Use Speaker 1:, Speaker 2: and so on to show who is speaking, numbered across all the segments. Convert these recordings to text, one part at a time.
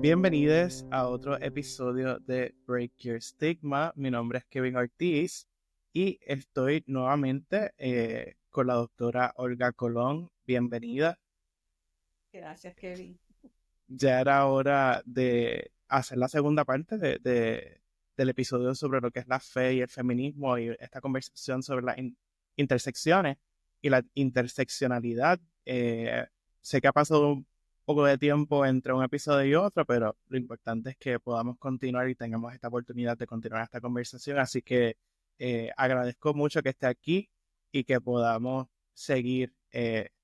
Speaker 1: Bienvenidos a otro episodio de Break Your Stigma. Mi nombre es Kevin Ortiz y estoy nuevamente con la doctora Olga Colón. Bienvenida.
Speaker 2: Gracias, Kevin.
Speaker 1: Ya era hora de hacer la segunda parte del episodio sobre lo que es la fe y el feminismo y esta conversación sobre las intersecciones y la interseccionalidad. Sé que ha pasado un poco de tiempo entre un episodio y otro, pero lo importante es que podamos continuar y tengamos esta oportunidad de continuar esta conversación. Así que agradezco mucho que esté aquí y que podamos seguir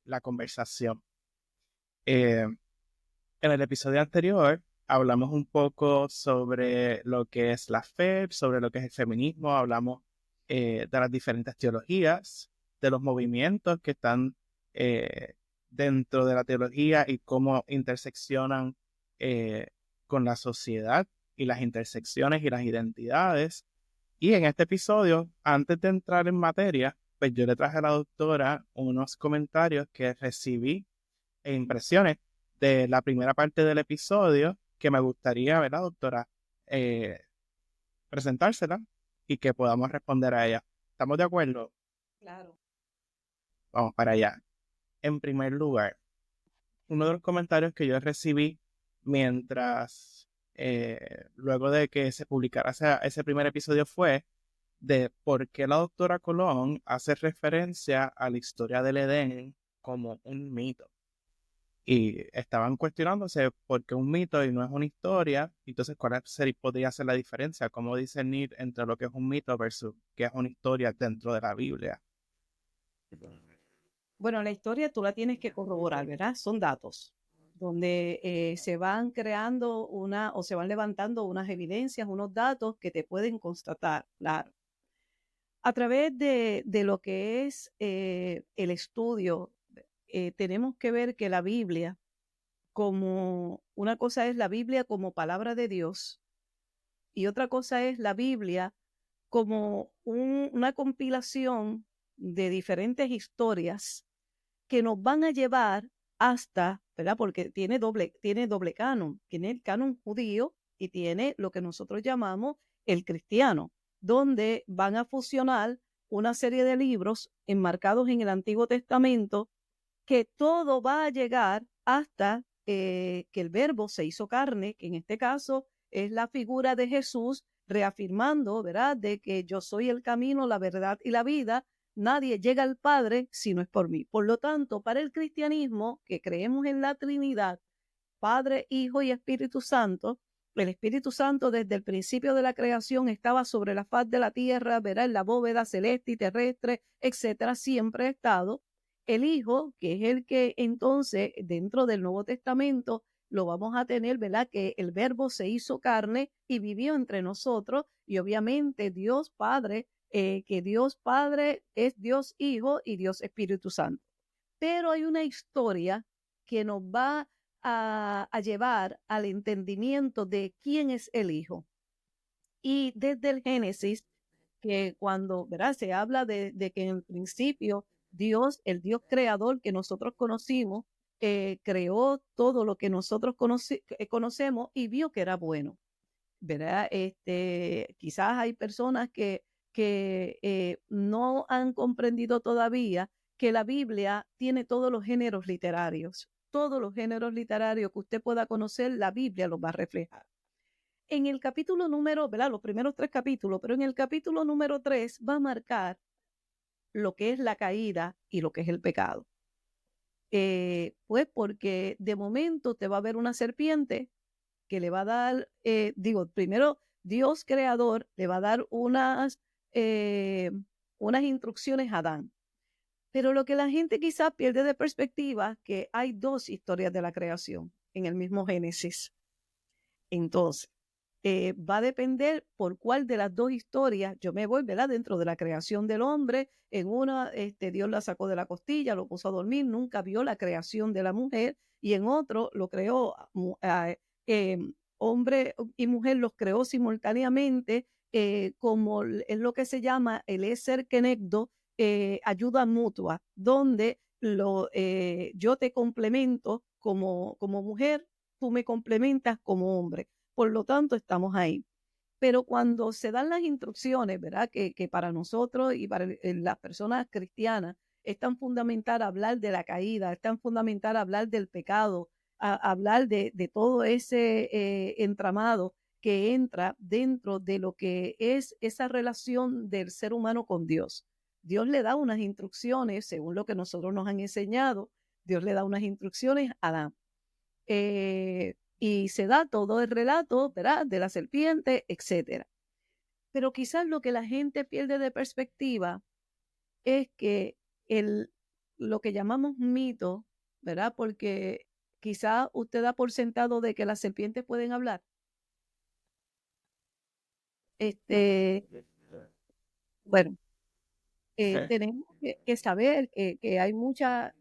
Speaker 1: la conversación. Eh, en el episodio anterior hablamos un poco sobre lo que es la fe, sobre lo que es el feminismo, hablamos de las diferentes teologías, de los movimientos que están eh, dentro de la teología y cómo interseccionan eh, con la sociedad y las intersecciones y las identidades. Y en este episodio, antes de entrar en materia, pues yo le traje a la doctora unos comentarios que recibí e impresiones de la primera parte del episodio que me gustaría, ¿verdad, doctora? Eh, Presentársela y que podamos responder a ella. ¿Estamos de acuerdo?
Speaker 2: Claro.
Speaker 1: Vamos para allá. En primer lugar, uno de los comentarios que yo recibí mientras, luego de que se publicara ese primer episodio fue de por qué la doctora Colón hace referencia a la historia del Edén como un mito. Y estaban cuestionándose por qué un mito y no es una historia. Entonces, podría ser la diferencia? ¿Cómo discernir entre lo que es un mito versus qué es una historia dentro de la Biblia?
Speaker 2: Bueno, la historia tú la tienes que corroborar, ¿verdad? Son datos donde se van creando o se van levantando unas evidencias, unos datos que te pueden constatar, claro. A través de lo que es el estudio, tenemos que ver que la Biblia, como una cosa es la Biblia como palabra de Dios y otra cosa es la Biblia como una compilación de diferentes historias que nos van a llevar hasta, ¿verdad? Porque tiene doble canon. Tiene el canon judío y tiene lo que nosotros llamamos el cristiano, donde van a fusionar una serie de libros enmarcados en el Antiguo Testamento, que todo va a llegar hasta que el verbo se hizo carne, que en este caso es la figura de Jesús, reafirmando, ¿verdad?, de que yo soy el camino, la verdad y la vida. Nadie llega al Padre si no es por mí. Por lo tanto, para el cristianismo, que creemos en la Trinidad, Padre, Hijo y Espíritu Santo, el Espíritu Santo desde el principio de la creación estaba sobre la faz de la tierra, verá, en la bóveda celeste y terrestre, etcétera, siempre ha estado. El Hijo, que es el que entonces dentro del Nuevo Testamento lo vamos a tener, ¿verdad? Que el Verbo se hizo carne y vivió entre nosotros, y obviamente Dios Padre, que Dios Padre es Dios Hijo y Dios Espíritu Santo. Pero hay una historia que nos va a llevar al entendimiento de quién es el Hijo. Y desde el Génesis, que cuando, ¿verdad?, se habla de que en el principio Dios, el Dios creador que nosotros conocimos, creó todo lo que nosotros conocemos y vio que era bueno, ¿verdad? Quizás hay personas que no han comprendido todavía que la Biblia tiene todos los géneros literarios. Todos los géneros literarios que usted pueda conocer, la Biblia los va a reflejar. En el capítulo número, ¿verdad?, los primeros 3 capítulos, pero en el capítulo número 3 va a marcar lo que es la caída y lo que es el pecado. Pues porque de momento te va a ver una serpiente que le va a dar, primero Dios creador le va a dar unas instrucciones a Adán. Pero lo que la gente quizás pierde de perspectiva, que hay 2 historias de la creación en el mismo Génesis. Entonces, va a depender por cuál de las 2 historias yo me voy, ¿verdad? Dentro de la creación del hombre, en una, Dios la sacó de la costilla, lo puso a dormir, nunca vio la creación de la mujer, y en otro lo creó, hombre y mujer los creó simultáneamente, como es lo que se llama el Eser Kenegdo, ayuda mutua, donde yo te complemento como mujer tú me complementas como hombre. Por lo tanto, estamos ahí. Pero cuando se dan las instrucciones, ¿verdad? Que para nosotros y para las personas cristianas es tan fundamental hablar de la caída, es tan fundamental hablar del pecado, hablar de todo ese entramado que entra dentro de lo que es esa relación del ser humano con Dios. Dios le da unas instrucciones, según lo que nosotros nos han enseñado, Dios le da unas instrucciones a Adán. Y se da todo el relato, ¿verdad? De la serpiente, etcétera. Pero quizás lo que la gente pierde de perspectiva es que lo que llamamos mito, ¿verdad? Porque quizás usted da por sentado de que las serpientes pueden hablar. Bueno, tenemos que saber que hay muchas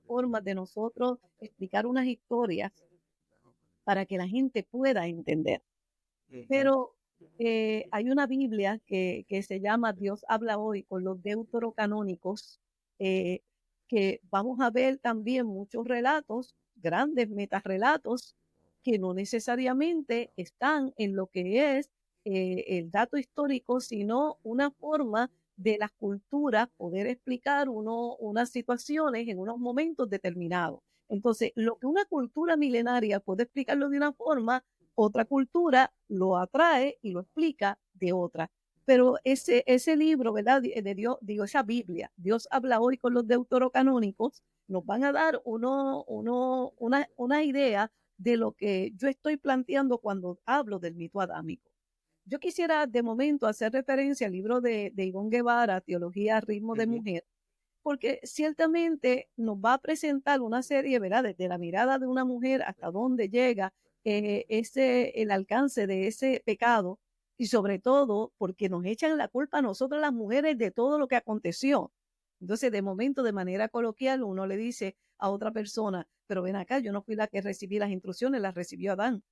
Speaker 2: formas de nosotros explicar unas historias para que la gente pueda entender. Pero hay una Biblia que se llama Dios habla hoy con los deuterocanónicos, eh, que vamos a ver también muchos relatos, grandes metarrelatos, que no necesariamente están en lo que es el dato histórico, sino una forma de las culturas poder explicar unas situaciones en unos momentos determinados. Entonces, lo que una cultura milenaria puede explicarlo de una forma, otra cultura lo atrae y lo explica de otra. Pero ese libro, ¿verdad? De Dios, digo, esa Biblia, Dios habla hoy con los deuterocanónicos, nos van a dar una idea de lo que yo estoy planteando cuando hablo del mito adámico. Yo quisiera de momento hacer referencia al libro de Ivonne Guevara, Teología a ritmo de mujer, porque ciertamente nos va a presentar una serie, ¿verdad? Desde la mirada de una mujer hasta dónde llega el alcance de ese pecado, y sobre todo porque nos echan la culpa a nosotras las mujeres de todo lo que aconteció. Entonces, de momento, de manera coloquial, uno le dice a otra persona, pero ven acá, yo no fui la que recibí las instrucciones, las recibió Adán,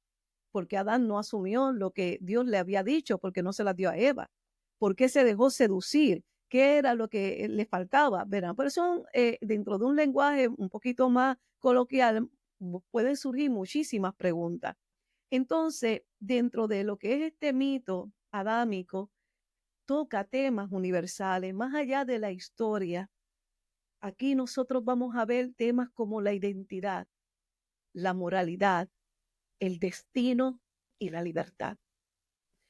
Speaker 2: porque Adán no asumió lo que Dios le había dicho, porque no se las dio a Eva. ¿Por qué se dejó seducir? ¿Qué era lo que le faltaba? Verán, pero son dentro de un lenguaje un poquito más coloquial, pueden surgir muchísimas preguntas. Entonces, dentro de lo que es este mito adámico, toca temas universales, más allá de la historia. Aquí nosotros vamos a ver temas como la identidad, la moralidad, el destino y la libertad.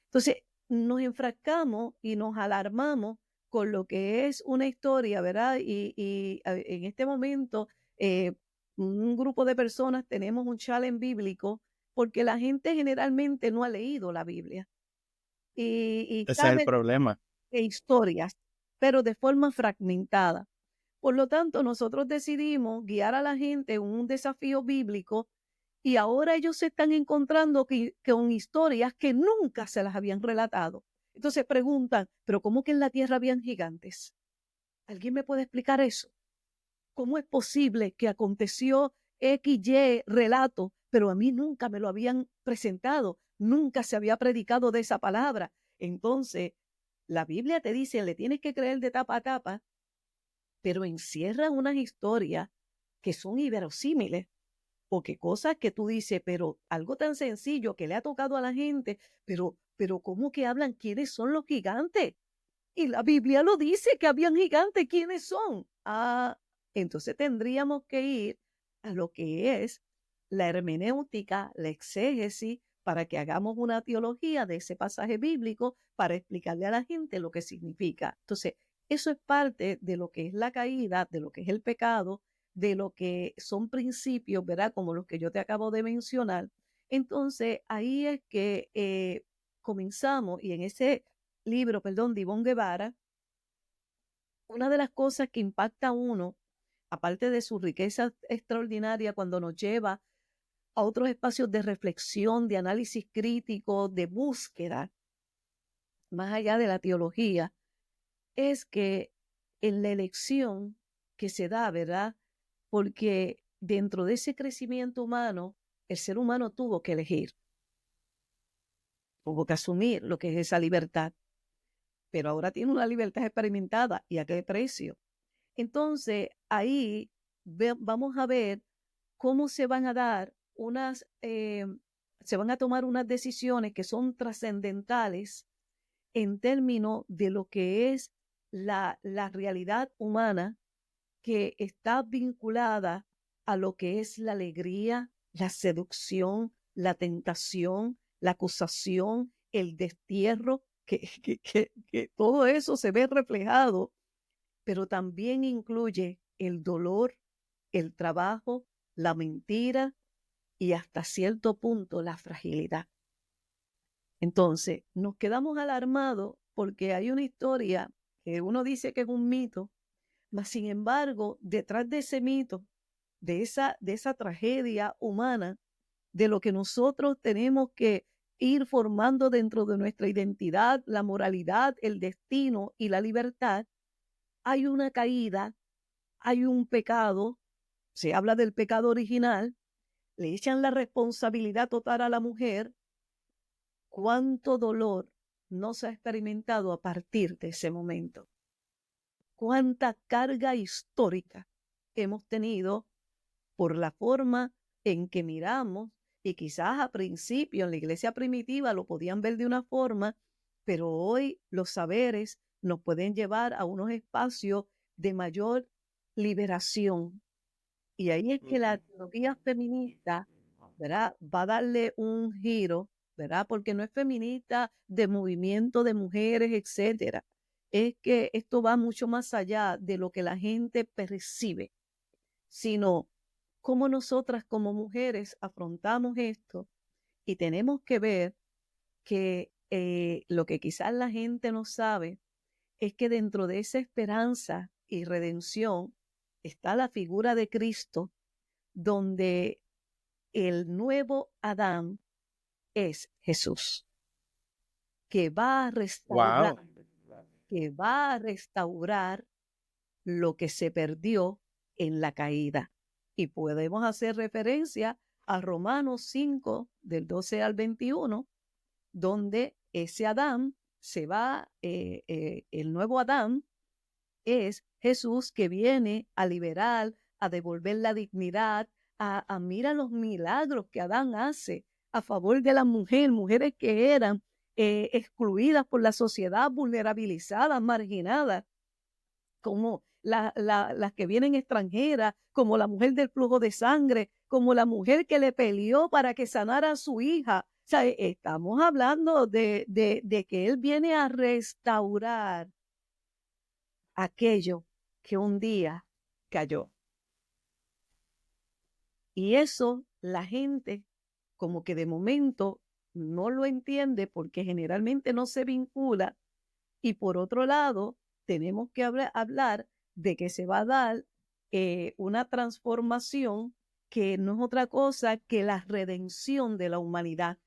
Speaker 2: Entonces, nos enfrascamos y nos alarmamos con lo que es una historia, ¿verdad? Y en este momento, un grupo de personas tenemos un challenge bíblico porque la gente generalmente no ha leído la Biblia y
Speaker 1: Ese es el
Speaker 2: sabe
Speaker 1: problema.
Speaker 2: de historias, pero de forma fragmentada. Por lo tanto, nosotros decidimos guiar a la gente en un desafío bíblico y ahora ellos se están encontrando con historias que nunca se las habían relatado. Entonces preguntan, ¿pero cómo que en la tierra habían gigantes? ¿Alguien me puede explicar eso? ¿Cómo es posible que aconteció X, Y relato, pero a mí nunca me lo habían presentado? Nunca se había predicado de esa palabra. Entonces, la Biblia te dice, le tienes que creer de tapa a tapa, pero encierra unas historias que son inverosímiles, porque cosas que tú dices, pero algo tan sencillo que le ha tocado a la gente, pero ¿cómo que hablan? ¿Quiénes son los gigantes? Y la Biblia lo dice que habían gigantes. ¿Quiénes son? Entonces tendríamos que ir a lo que es la hermenéutica, la exégesis, para que hagamos una teología de ese pasaje bíblico para explicarle a la gente lo que significa. Entonces, eso es parte de lo que es la caída, de lo que es el pecado, de lo que son principios, ¿verdad? Como los que yo te acabo de mencionar. Entonces, ahí es que comenzamos, y en ese libro, perdón, de Ivonne Guevara, una de las cosas que impacta a uno, aparte de su riqueza extraordinaria cuando nos lleva a otros espacios de reflexión, de análisis crítico, de búsqueda, más allá de la teología, es que en la elección que se da, ¿verdad? Porque dentro de ese crecimiento humano, el ser humano tuvo que elegir, tuvo que asumir lo que es esa libertad, pero ahora tiene una libertad experimentada. ¿Y a qué precio? Entonces, ahí vamos a ver cómo se van a dar se van a tomar unas decisiones que son trascendentales en términos de lo que es la realidad humana, que está vinculada a lo que es la alegría, la seducción, la tentación, la acusación, el destierro, que todo eso se ve reflejado, pero también incluye el dolor, el trabajo, la mentira y hasta cierto punto la fragilidad. Entonces, nos quedamos alarmados porque hay una historia que uno dice que es un mito, mas sin embargo, detrás de ese mito, de esa tragedia humana, de lo que nosotros tenemos que ir formando dentro de nuestra identidad, la moralidad, el destino y la libertad, hay una caída, hay un pecado, se habla del pecado original, le echan la responsabilidad total a la mujer. ¿Cuánto dolor no se ha experimentado a partir de ese momento? ¿Cuánta carga histórica hemos tenido por la forma en que miramos? Y quizás a principio en la iglesia primitiva lo podían ver de una forma, pero hoy los saberes nos pueden llevar a unos espacios de mayor liberación. Y ahí es que la teología feminista, ¿verdad?, va a darle un giro, ¿verdad? Porque no es feminista de movimiento de mujeres, etcétera. Es que esto va mucho más allá de lo que la gente percibe, sino cómo nosotras como mujeres afrontamos esto, y tenemos que ver que lo que quizás la gente no sabe es que dentro de esa esperanza y redención está la figura de Cristo, donde el nuevo Adán es Jesús, que va a restaurar,
Speaker 1: Wow.
Speaker 2: que va a restaurar lo que se perdió en la caída. Y podemos hacer referencia a Romanos 5, del 12 al 21, donde ese Adán se va, el nuevo Adán es Jesús, que viene a liberar, a devolver la dignidad, a mira los milagros que Adán hace a favor de la mujer, mujeres que eran excluidas por la sociedad, vulnerabilizadas, marginadas, como las que vienen extranjeras, como la mujer del flujo de sangre, como la mujer que le peleó para que sanara a su hija. O sea, estamos hablando de que Él viene a restaurar aquello que un día cayó. Y eso la gente como que de momento no lo entiende, porque generalmente no se vincula. Y por otro lado, tenemos que hablar de que se va a dar una transformación que no es otra cosa que la redención de la humanidad.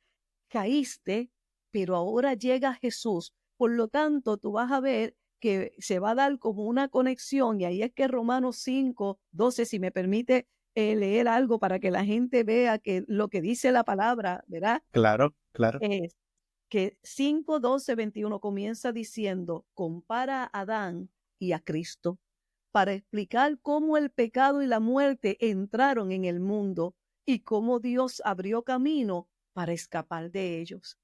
Speaker 2: Caíste, pero ahora llega Jesús. Por lo tanto, tú vas a ver que se va a dar como una conexión, y ahí es que Romanos 5, 12, si me permite leer algo para que la gente vea que lo que dice la palabra, ¿verdad?
Speaker 1: Claro, claro.
Speaker 2: Es que 5, 12, 21 comienza diciendo, compara a Adán y a Cristo para explicar cómo el pecado y la muerte entraron en el mundo y cómo Dios abrió camino para escapar de ellos.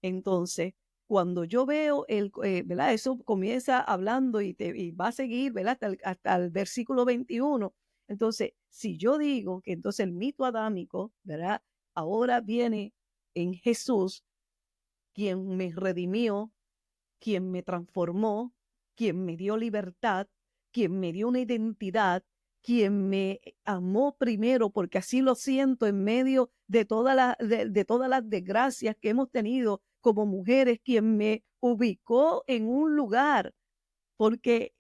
Speaker 2: Entonces, cuando yo veo ¿verdad? Eso comienza hablando y va a seguir, ¿verdad?, hasta el versículo 21. Entonces, si yo digo que entonces el mito adámico, ¿verdad?, ahora viene en Jesús, quien me redimió, quien me transformó, quien me dio libertad, quien me dio una identidad, quien me amó primero, porque así lo siento en medio de todas las desgracias que hemos tenido como mujeres, quien me ubicó en un lugar, porque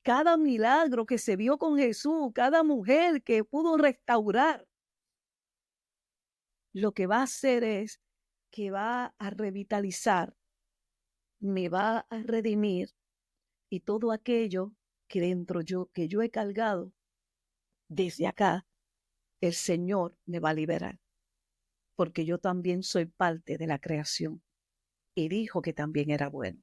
Speaker 2: cada milagro que se vio con Jesús, cada mujer que pudo restaurar, lo que va a hacer es que va a revitalizar, me va a redimir, y todo aquello que que yo he cargado desde acá, el Señor me va a liberar, porque yo también soy parte de la creación, y dijo que también era bueno.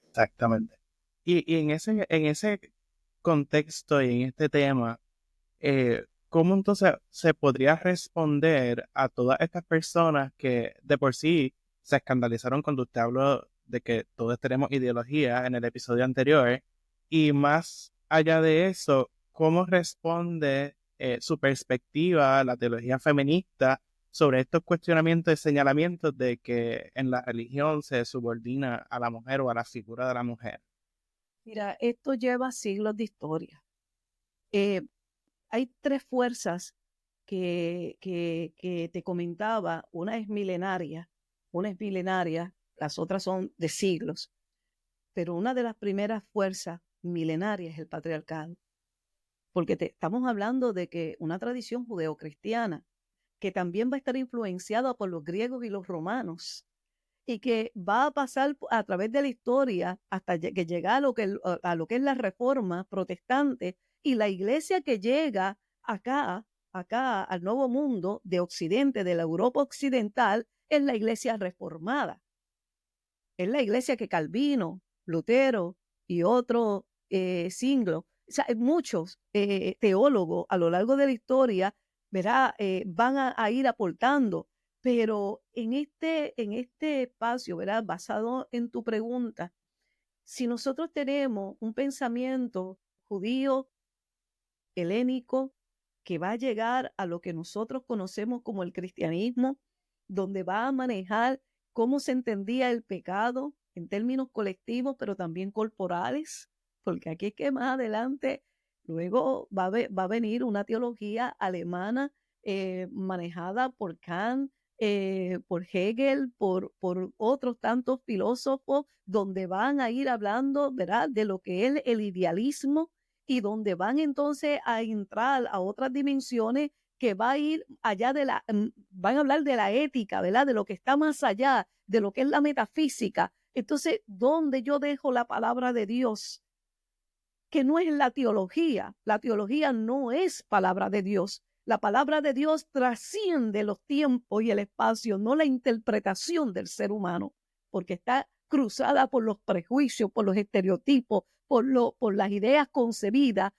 Speaker 1: Exactamente. Y en ese contexto y en este tema, ¿cómo entonces se podría responder a todas estas personas que de por sí se escandalizaron cuando usted habló de que todos tenemos ideología en el episodio anterior? Y más allá de eso, ¿cómo responde su perspectiva a la teología feminista sobre estos cuestionamientos y señalamientos de que en la religión se subordina a la mujer o a la figura de la mujer?
Speaker 2: Mira, esto lleva siglos de historia. Eh, Hay tres fuerzas que te comentaba. Una es milenaria, las otras son de siglos, pero una de las primeras fuerzas milenarias es el patriarcado, porque estamos hablando de que una tradición judeocristiana que también va a estar influenciada por los griegos y los romanos, y que va a pasar a través de la historia hasta que llega a lo que es la reforma protestante y la iglesia que llega acá al Nuevo Mundo de Occidente, de la Europa occidental, es la iglesia reformada. Es la iglesia que Calvino, Lutero y otros siglos, o sea, muchos teólogos a lo largo de la historia, ¿verdad? Van a ir aportando. Pero en este espacio, ¿verdad? Basado en tu pregunta, si nosotros tenemos un pensamiento judío, helénico, que va a llegar a lo que nosotros conocemos como el cristianismo, donde va a manejar cómo se entendía el pecado en términos colectivos, pero también corporales, porque aquí es que más adelante, luego va a venir una teología alemana manejada por Kant, por Hegel, por otros tantos filósofos, donde van a ir hablando, ¿verdad?, de lo que es el idealismo y donde van entonces a entrar a otras dimensiones que va a ir allá van a hablar de la ética, ¿verdad? De lo que está más allá, de lo que es la metafísica. Entonces, ¿dónde yo dejo la palabra de Dios? Que no es la teología no es palabra de Dios. La palabra de Dios trasciende los tiempos y el espacio, no la interpretación del ser humano, porque está cruzada por los prejuicios, por los estereotipos, por las ideas concebidas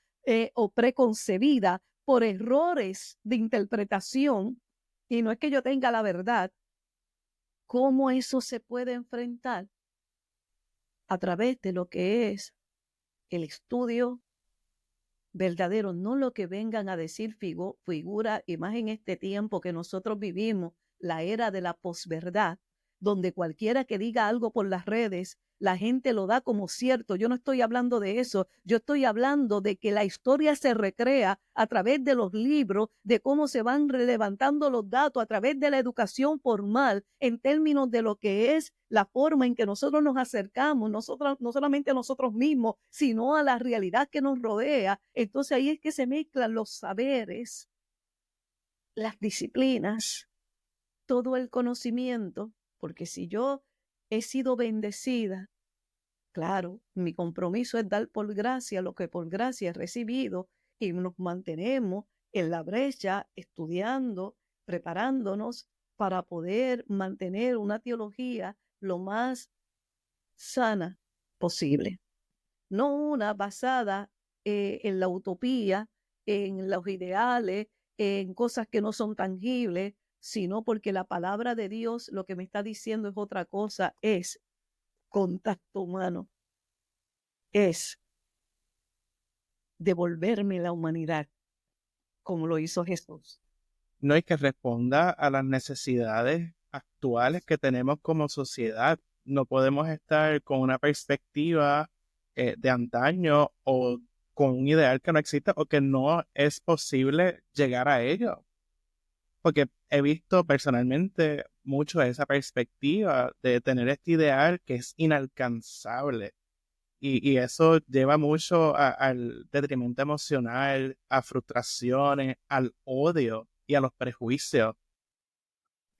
Speaker 2: o preconcebidas, por errores de interpretación. Y no es que yo tenga la verdad. ¿Cómo eso se puede enfrentar? A través de lo que es el estudio verdadero, no lo que vengan a decir figura, y más en este tiempo que nosotros vivimos, la era de la posverdad, donde cualquiera que diga algo por las redes, la gente lo da como cierto. Yo no estoy hablando de eso, yo estoy hablando de que la historia se recrea a través de los libros, de cómo se van levantando los datos a través de la educación formal en términos de lo que es la forma en que nosotros nos acercamos, nosotros, no solamente a nosotros mismos, sino a la realidad que nos rodea. Entonces ahí es que se mezclan los saberes, las disciplinas, todo el conocimiento, porque si yo he sido bendecida, claro, mi compromiso es dar por gracia lo que por gracia he recibido y nos mantenemos en la brecha estudiando, preparándonos para poder mantener una teología lo más sana posible. No una basada en la utopía, en los ideales, en cosas que no son tangibles, sino porque la palabra de Dios lo que me está diciendo es otra cosa, es contacto humano, es devolverme la humanidad, como lo hizo Jesús.
Speaker 1: No hay que responda a las necesidades actuales que tenemos como sociedad. No podemos estar con una perspectiva de antaño o con un ideal que no existe o que no es posible llegar a ello. Porque he visto personalmente mucho esa perspectiva de tener este ideal que es inalcanzable. Y eso lleva mucho al detrimento emocional, a frustraciones, al odio y a los prejuicios.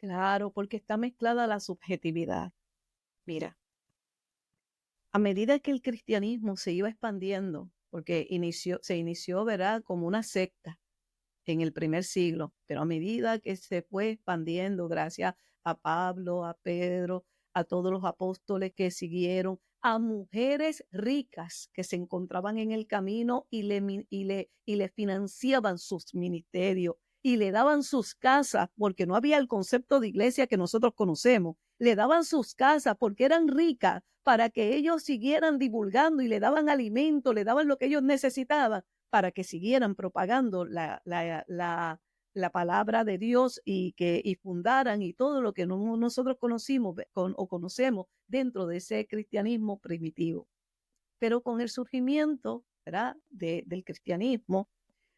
Speaker 2: Claro, porque está mezclada la subjetividad. Mira, a medida que el cristianismo se iba expandiendo, porque se inició, ¿verdad?, como una secta en el primer siglo, pero a medida que se fue expandiendo, gracias a Pablo, a Pedro, a todos los apóstoles que siguieron, a mujeres ricas que se encontraban en el camino y le financiaban sus ministerios y le daban sus casas, porque no había el concepto de iglesia que nosotros conocemos. Le daban sus casas porque eran ricas para que ellos siguieran divulgando y le daban alimento, le daban lo que ellos necesitaban para que siguieran propagando la palabra de Dios y fundaran y todo lo que nosotros conocimos o conocemos dentro de ese cristianismo primitivo. Pero con el surgimiento, ¿verdad?, del cristianismo,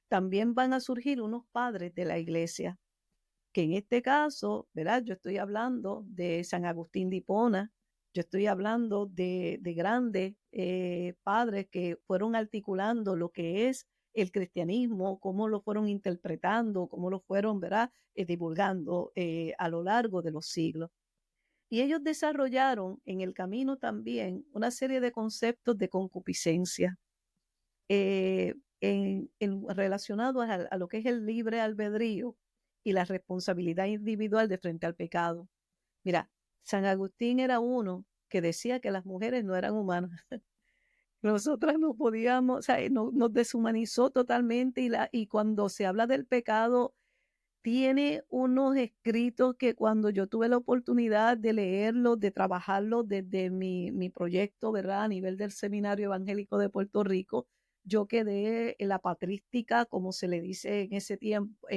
Speaker 2: también van a surgir unos padres de la iglesia, que en este caso, ¿verdad?, yo estoy hablando de San Agustín de Hipona, yo estoy hablando de grandes padres que fueron articulando lo que es el cristianismo, cómo lo fueron interpretando, cómo lo fueron, ¿verdad?, divulgando a lo largo de los siglos. Y ellos desarrollaron en el camino también una serie de conceptos de concupiscencia relacionados a lo que es el libre albedrío y la responsabilidad individual de frente al pecado. Mira, San Agustín era uno que decía que las mujeres no eran humanas. Nosotras no podíamos, o sea, nos deshumanizó totalmente y cuando se habla del pecado, tiene unos escritos que cuando yo tuve la oportunidad de leerlos, de trabajarlos desde mi proyecto, ¿verdad?, a nivel del Seminario Evangélico de Puerto Rico, yo quedé en la patrística, como se le dice en ese tiempo,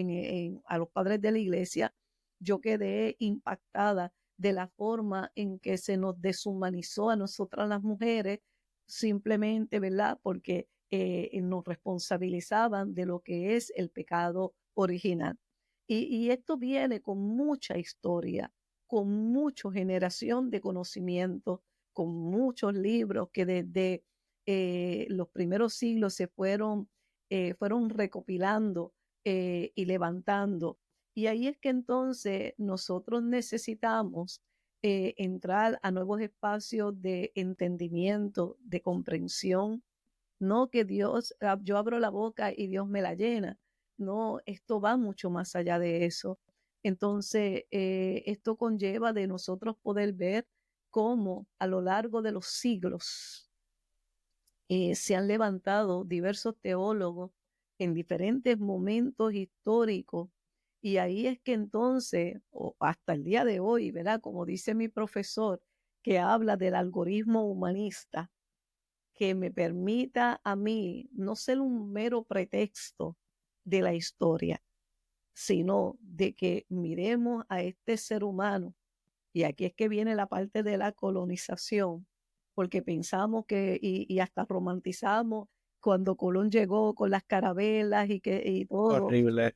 Speaker 2: a los padres de la iglesia, yo quedé impactada de la forma en que se nos deshumanizó a nosotras las mujeres, simplemente, ¿verdad?, porque nos responsabilizaban de lo que es el pecado original. Y esto viene con mucha historia, con mucha generación de conocimiento, con muchos libros que desde los primeros siglos se fueron recopilando y levantando. Y ahí es que entonces nosotros necesitamos entrar a nuevos espacios de entendimiento, de comprensión, no que yo abro la boca y Dios me la llena. No, esto va mucho más allá de eso. Entonces, esto conlleva de nosotros poder ver cómo a lo largo de los siglos se han levantado diversos teólogos en diferentes momentos históricos. Y ahí es que entonces, o hasta el día de hoy, ¿verdad?, como dice mi profesor, que habla del algoritmo humanista, que me permita a mí no ser un mero pretexto de la historia, sino de que miremos a este ser humano. Y aquí es que viene la parte de la colonización, porque pensamos y hasta romantizamos cuando Colón llegó con las carabelas y todo,
Speaker 1: Horrible,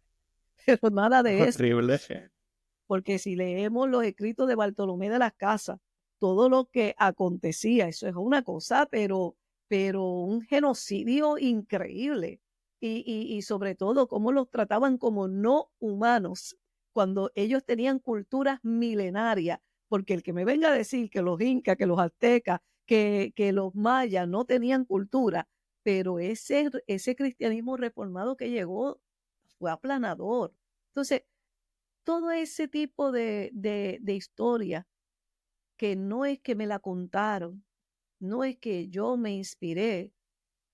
Speaker 2: pero nada de eso,
Speaker 1: horrible.
Speaker 2: porque si leemos los escritos de Bartolomé de las Casas, todo lo que acontecía, eso es una cosa, pero un genocidio increíble. Y sobre todo, cómo los trataban como no humanos, cuando ellos tenían culturas milenarias, porque el que me venga a decir que los incas, que los aztecas, que los mayas no tenían cultura, pero ese cristianismo reformado que llegó fue aplanador. Entonces, todo ese tipo de historia que no es que me la contaron, no es que yo me inspiré,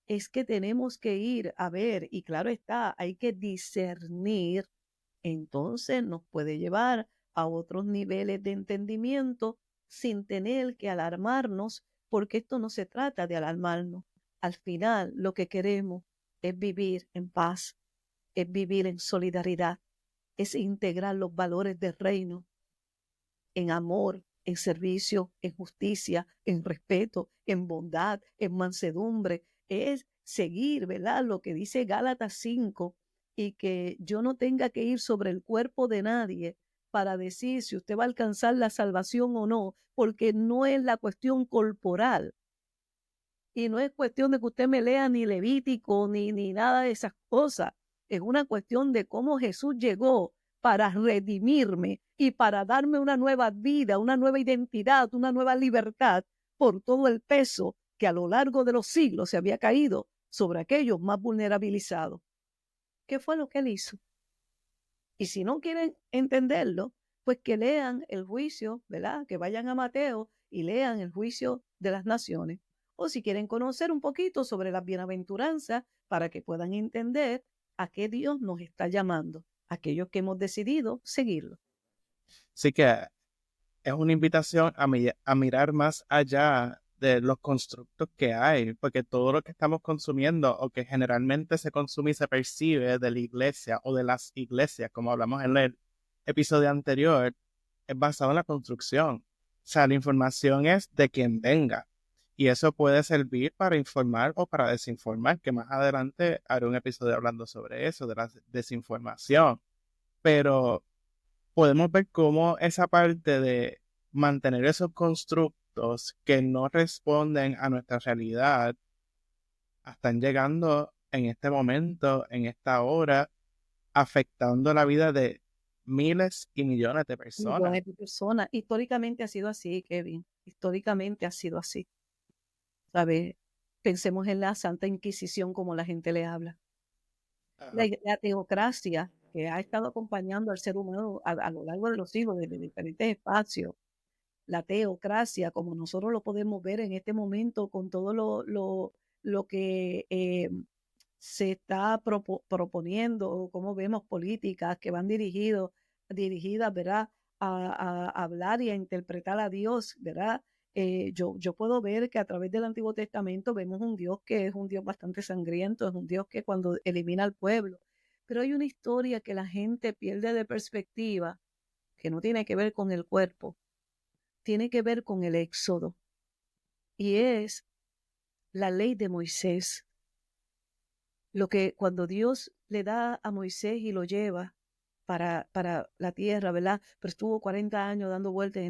Speaker 2: es que tenemos que ir a ver, y claro está, hay que discernir, entonces nos puede llevar a otros niveles de entendimiento sin tener que alarmarnos, porque esto no se trata de alarmarnos. Al final, lo que queremos es vivir en paz, es vivir en solidaridad, es integrar los valores del reino en amor, en servicio, en justicia, en respeto, en bondad, en mansedumbre. Es seguir, ¿verdad?, lo que dice Gálatas 5, y que yo no tenga que ir sobre el cuerpo de nadie para decir si usted va a alcanzar la salvación o no, porque no es la cuestión corporal. Y no es cuestión de que usted me lea ni Levítico ni nada de esas cosas. Es una cuestión de cómo Jesús llegó para redimirme y para darme una nueva vida, una nueva identidad, una nueva libertad por todo el peso que a lo largo de los siglos se había caído sobre aquellos más vulnerabilizados. ¿Qué fue lo que él hizo? Y si no quieren entenderlo, pues que lean el juicio, ¿verdad?, que vayan a Mateo y lean el juicio de las naciones. O si quieren conocer un poquito sobre las bienaventuranzas para que puedan entender a qué Dios nos está llamando, aquellos que hemos decidido seguirlo.
Speaker 1: Así que es una invitación a mirar más allá de los constructos que hay, porque todo lo que estamos consumiendo o que generalmente se consume y se percibe de la iglesia o de las iglesias, como hablamos en el episodio anterior, es basado en la construcción. O sea, la información es de quien venga. Y eso puede servir para informar o para desinformar, que más adelante haré un episodio hablando sobre eso, de la desinformación. Pero podemos ver cómo esa parte de mantener esos constructos que no responden a nuestra realidad están llegando en este momento, en esta hora, afectando la vida de miles y millones de personas.
Speaker 2: Millones de personas. Históricamente ha sido así, Kevin. Históricamente ha sido así. ¿Sabes? Pensemos en la Santa Inquisición como la gente le habla. La teocracia que ha estado acompañando al ser humano a lo largo de los siglos, desde diferentes espacios. La teocracia, como nosotros lo podemos ver en este momento con todo lo que se está proponiendo, como vemos políticas que van dirigidas, ¿verdad?, a hablar y a interpretar a Dios, ¿verdad? Yo puedo ver que a través del Antiguo Testamento vemos un Dios que es un Dios bastante sangriento, es un Dios que cuando elimina al pueblo, pero hay una historia que la gente pierde de perspectiva, que no tiene que ver con el cuerpo, tiene que ver con el éxodo, y es la ley de Moisés. Lo que cuando Dios le da a Moisés y lo lleva para la tierra, ¿verdad? Pero estuvo 40 años dando vueltas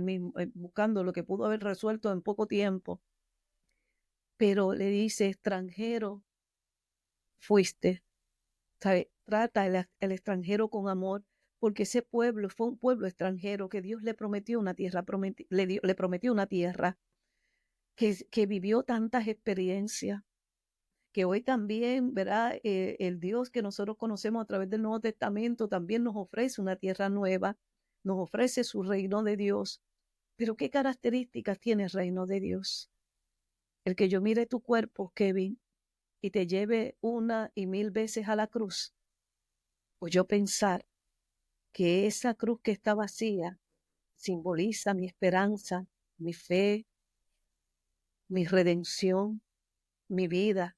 Speaker 2: buscando lo que pudo haber resuelto en poco tiempo. Pero le dice, extranjero fuiste, ¿sabe? Trata el extranjero con amor, porque ese pueblo fue un pueblo extranjero que Dios le prometió una tierra, le prometió una tierra que vivió tantas experiencias, que hoy también, ¿verdad? El Dios que nosotros conocemos a través del Nuevo Testamento también nos ofrece una tierra nueva, nos ofrece su reino de Dios. Pero ¿qué características tiene el reino de Dios? El que yo mire tu cuerpo, Kevin, y te lleve una y mil veces a la cruz, pues yo pensar que esa cruz que está vacía simboliza mi esperanza, mi fe, mi redención, mi vida,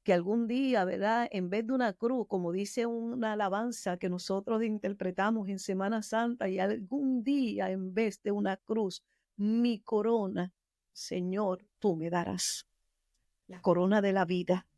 Speaker 2: que algún día, ¿verdad? En vez de una cruz, como dice una alabanza que nosotros interpretamos en Semana Santa, y algún día en vez de una cruz, mi corona, Señor, tú me darás. La corona de la vida,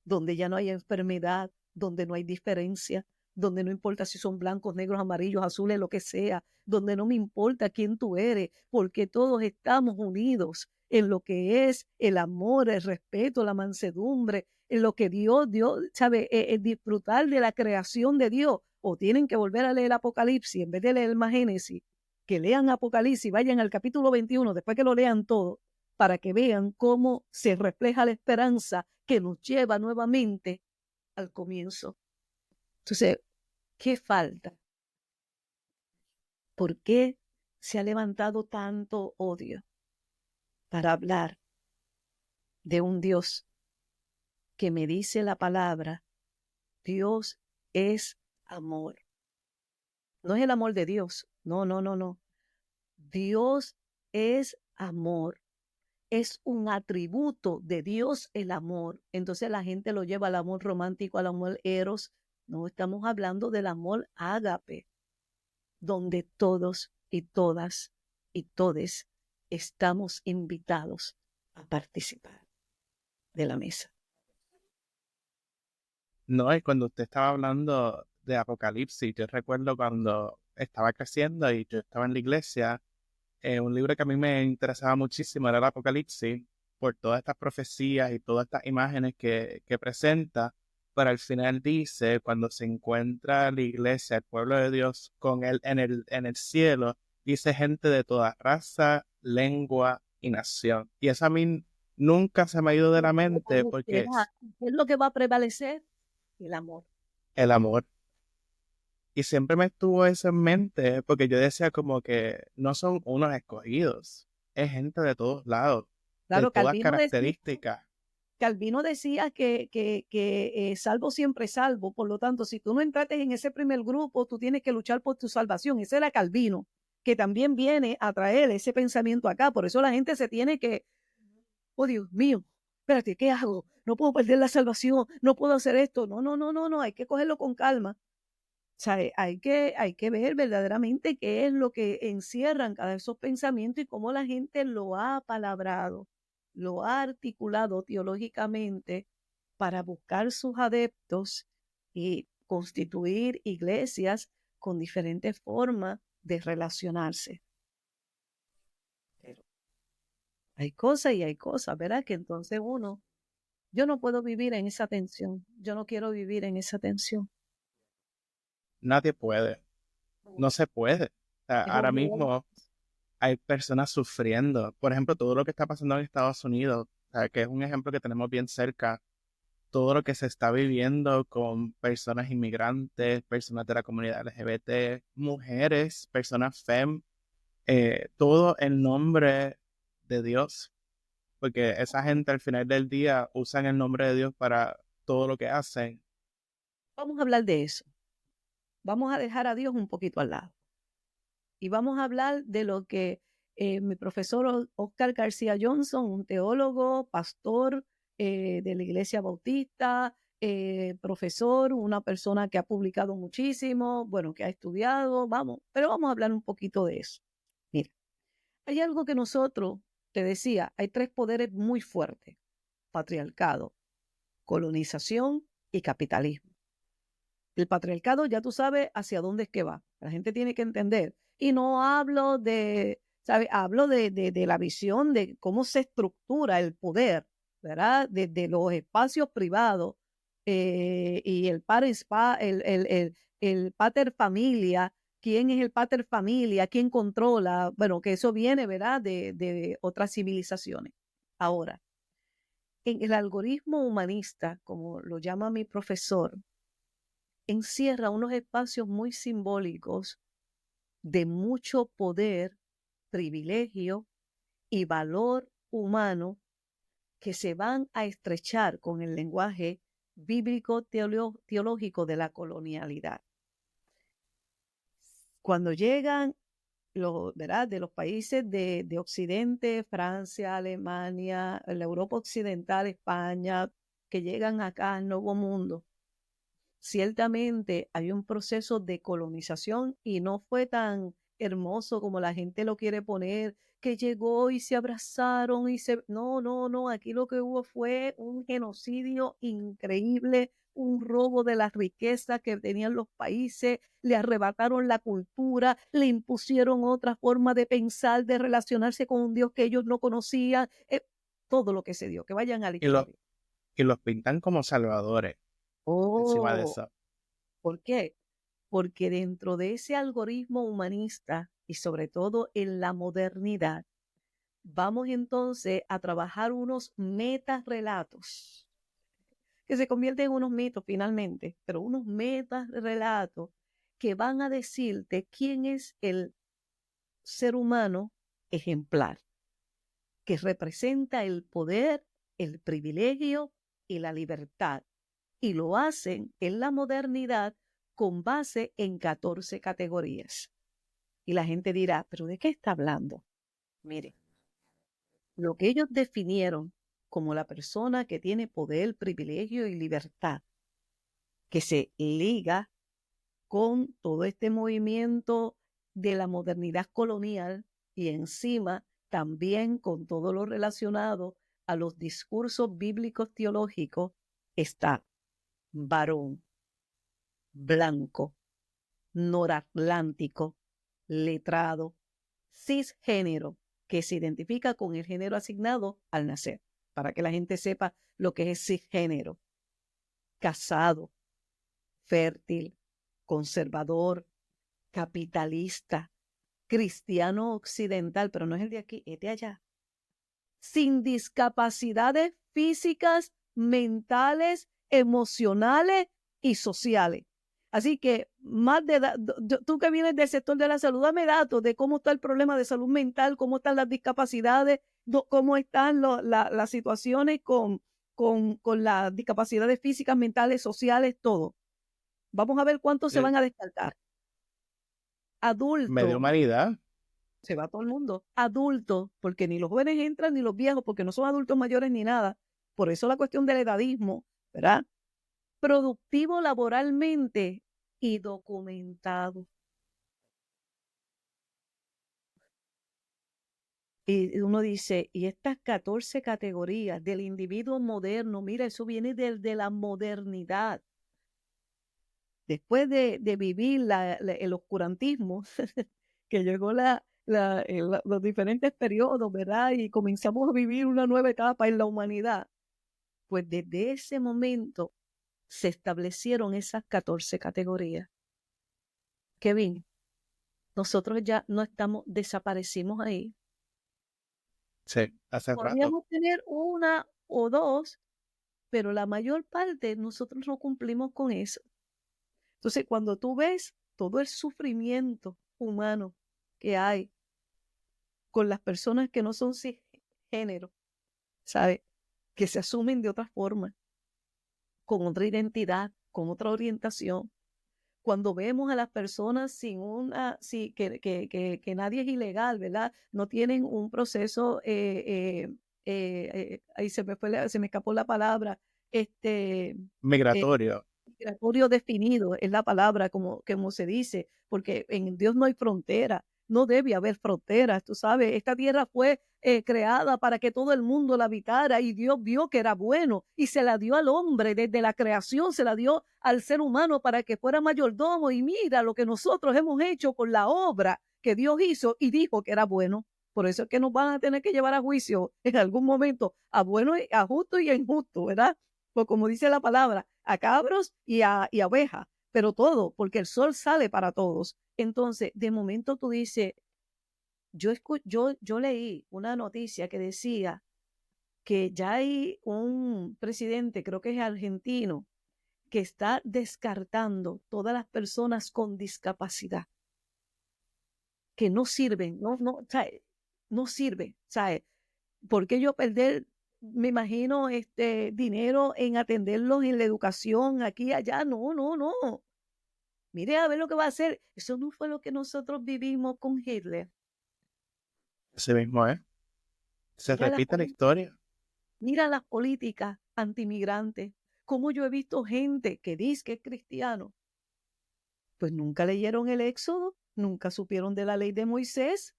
Speaker 2: donde ya no hay enfermedad, donde no hay diferencia, donde no importa si son blancos, negros, amarillos, azules, lo que sea, donde no me importa quién tú eres, porque todos estamos unidos en lo que es el amor, el respeto, la mansedumbre, en lo que Dios, ¿sabe? Disfrutar de la creación de Dios. O tienen que volver a leer Apocalipsis en vez de leer más Génesis, que lean Apocalipsis, vayan al capítulo 21, después que lo lean todo, para que vean cómo se refleja la esperanza que nos lleva nuevamente al comienzo. Entonces, ¿qué falta? ¿Por qué se ha levantado tanto odio para hablar de un Dios que me dice la palabra? Dios es amor. No es el amor de Dios. No, no, no, no. Dios es amor. Es un atributo de Dios el amor. Entonces la gente lo lleva al amor romántico, al amor eros. No estamos hablando del amor ágape, donde todos y todas y todes estamos invitados a participar de la mesa.
Speaker 1: No, y cuando usted estaba hablando de Apocalipsis, yo recuerdo cuando estaba creciendo y yo estaba en la iglesia, un libro que a mí me interesaba muchísimo era el Apocalipsis, por todas estas profecías y todas estas imágenes que presenta, pero al final dice, cuando se encuentra la iglesia, el pueblo de Dios, con él en el cielo, dice gente de toda raza, lengua y nación. Y eso a mí nunca se me ha ido de la mente porque
Speaker 2: ¿Qué es lo que va a prevalecer? El amor.
Speaker 1: el amor. Y siempre me estuvo eso en mente porque yo decía como que no son unos escogidos, es gente de todos lados, de
Speaker 2: Claro,
Speaker 1: todas características.
Speaker 2: Calvino decía que salvo siempre salvo, por lo tanto, si tú no entraste en ese primer grupo, tú tienes que luchar por tu salvación. Ese era Calvino, que también viene a traer ese pensamiento acá. Por eso la gente se tiene que, oh Dios mío, espérate, ¿qué hago? No puedo perder la salvación, no puedo hacer esto. No, no, no, no, no, hay que cogerlo con calma. O sea, hay que ver verdaderamente qué es lo que encierran cada esos pensamientos y cómo la gente lo ha apalabrado, lo ha articulado teológicamente para buscar sus adeptos y constituir iglesias con diferentes formas de relacionarse. Pero hay cosas y hay cosas, ¿verdad? Que entonces yo no puedo vivir en esa tensión, yo no quiero vivir en esa tensión.
Speaker 1: Nadie puede, no se puede. O sea,
Speaker 2: Es
Speaker 1: ahora
Speaker 2: horrible.
Speaker 1: mismo hay personas sufriendo. Por ejemplo, todo lo que está pasando en Estados Unidos, o sea, que es un ejemplo que tenemos bien cerca, todo lo que se está viviendo con personas inmigrantes, personas de la comunidad LGBT, mujeres, personas FEM, todo en nombre de Dios, porque esa gente al final del día usan el nombre de Dios para todo lo que hacen.
Speaker 2: Vamos a hablar de eso. Vamos a dejar a Dios un poquito al lado. Y vamos a hablar de lo que mi profesor Oscar García Johnson, un teólogo, pastor de la Iglesia Bautista, profesor, una persona que ha publicado muchísimo, bueno, que ha estudiado, pero vamos a hablar un poquito de eso. Mira, hay algo que nosotros, te decía, hay tres poderes muy fuertes: patriarcado, colonización y capitalismo. El patriarcado ya tú sabes hacia dónde es que va. La gente tiene que entender. Y no hablo de, ¿sabes? Hablo de la visión de cómo se estructura el poder, ¿verdad? De los espacios privados y el pater familia, quién es el pater familia, quién controla, bueno, que eso viene, ¿verdad? De otras civilizaciones. Ahora, en el algoritmo humanista, como lo llama mi profesor, encierra unos espacios muy simbólicos de mucho poder, privilegio y valor humano que se van a estrechar con el lenguaje bíblico teológico de la colonialidad. Cuando llegan ¿verdad? De los países de Occidente, Francia, Alemania, la Europa Occidental, España, que llegan acá al Nuevo Mundo, ciertamente hay un proceso de colonización y no fue tan hermoso como la gente lo quiere poner, que llegó y se abrazaron y se... No, no, no, aquí lo que hubo fue un genocidio increíble, un robo de las riquezas que tenían los países, le arrebataron la cultura, le impusieron otra forma de pensar, de relacionarse con un Dios que ellos no conocían, todo lo que se dio, que vayan a la
Speaker 1: Y, lo,
Speaker 2: historia.
Speaker 1: y los pintan como salvadores encima de
Speaker 2: Oh,
Speaker 1: eso.
Speaker 2: ¿por qué? Porque dentro de ese algoritmo humanista y sobre todo en la modernidad, vamos entonces a trabajar unos metarrelatos que se convierten en unos mitos finalmente, pero unos metarrelatos que van a decirte quién es el ser humano ejemplar, que representa el poder, el privilegio y la libertad. Y lo hacen en la modernidad con base en 14 categorías. Y la gente dirá, ¿pero de qué está hablando? Mire, lo que ellos definieron como la persona que tiene poder, privilegio y libertad, que se liga con todo este movimiento de la modernidad colonial y encima también con todo lo relacionado a los discursos bíblicos teológicos, está varón, blanco, noratlántico, letrado, cisgénero, que se identifica con el género asignado al nacer, para que la gente sepa lo que es cisgénero, casado, fértil, conservador, capitalista, cristiano occidental, pero no es el de aquí, es de allá, sin discapacidades físicas, mentales, emocionales y sociales. Así que tú que vienes del sector de la salud, dame datos de cómo está el problema de salud mental, cómo están las discapacidades, cómo están las situaciones con las discapacidades físicas, mentales, sociales, todo. Vamos a ver cuántos se van a descartar. Adultos.
Speaker 1: Media humanidad.
Speaker 2: Se va todo el mundo. Adultos, porque ni los jóvenes entran ni los viejos, porque no son adultos mayores ni nada. Por eso la cuestión del edadismo, ¿verdad? Productivo laboralmente y documentado. Y uno dice, y estas 14 categorías del individuo moderno, mira, eso viene de la modernidad. Después de vivir el oscurantismo, que llegó los diferentes periodos, ¿verdad? Y comenzamos a vivir una nueva etapa en la humanidad. Pues desde ese momento se establecieron esas 14 categorías. Kevin, nosotros ya no estamos, desaparecimos ahí.
Speaker 1: Sí, hace rato.
Speaker 2: Podríamos tener una o dos, pero la mayor parte nosotros no cumplimos con eso. Entonces, cuando tú ves todo el sufrimiento humano que hay con las personas que no son cisgénero, ¿sabes? Que se asumen de otra forma, con otra identidad, con otra orientación. Cuando vemos a las personas sin que nadie es ilegal, ¿verdad? No tienen un proceso, ahí se me escapó la palabra,
Speaker 1: migratorio.
Speaker 2: Migratorio definido es la palabra como se dice, porque en Dios no hay frontera, no debe haber fronteras, tú sabes, esta tierra fue creada para que todo el mundo la habitara y Dios vio que era bueno y se la dio al hombre desde la creación, se la dio al ser humano para que fuera mayordomo y mira lo que nosotros hemos hecho con la obra que Dios hizo y dijo que era bueno. Por eso es que nos van a tener que llevar a juicio en algún momento, a bueno, a justo y a injusto, ¿verdad? Pues como dice la palabra, a cabros y a ovejas, pero todo, porque el sol sale para todos. Entonces, de momento tú dices, yo leí una noticia que decía que ya hay un presidente, creo que es argentino, que está descartando todas las personas con discapacidad, que no sirven, no sirve, ¿sabes? ¿Por qué yo perder, me imagino, dinero en atenderlos en la educación aquí y allá? No, no, no. Mire a ver lo que va a hacer. Eso no fue lo que nosotros vivimos con Hitler.
Speaker 1: Ese mismo es. Se repite la historia.
Speaker 2: Mira las políticas antimigrantes. Como yo he visto gente que dice que es cristiano, pues nunca leyeron el Éxodo, nunca supieron de la ley de Moisés,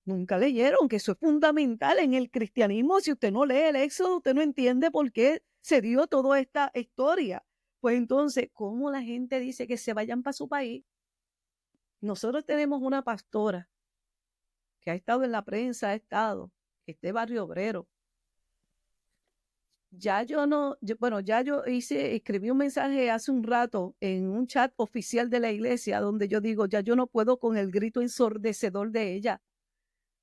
Speaker 2: nunca leyeron que eso es fundamental en el cristianismo. Si usted no lee el Éxodo, usted no entiende por qué se dio toda esta historia. Pues entonces, ¿cómo la gente dice que se vayan para su país? Nosotros tenemos una pastora que ha estado en la prensa, Barrio Obrero. Ya yo no, ya yo escribí un mensaje hace un rato en un chat oficial de la iglesia donde yo digo, ya yo no puedo con el grito ensordecedor de ella.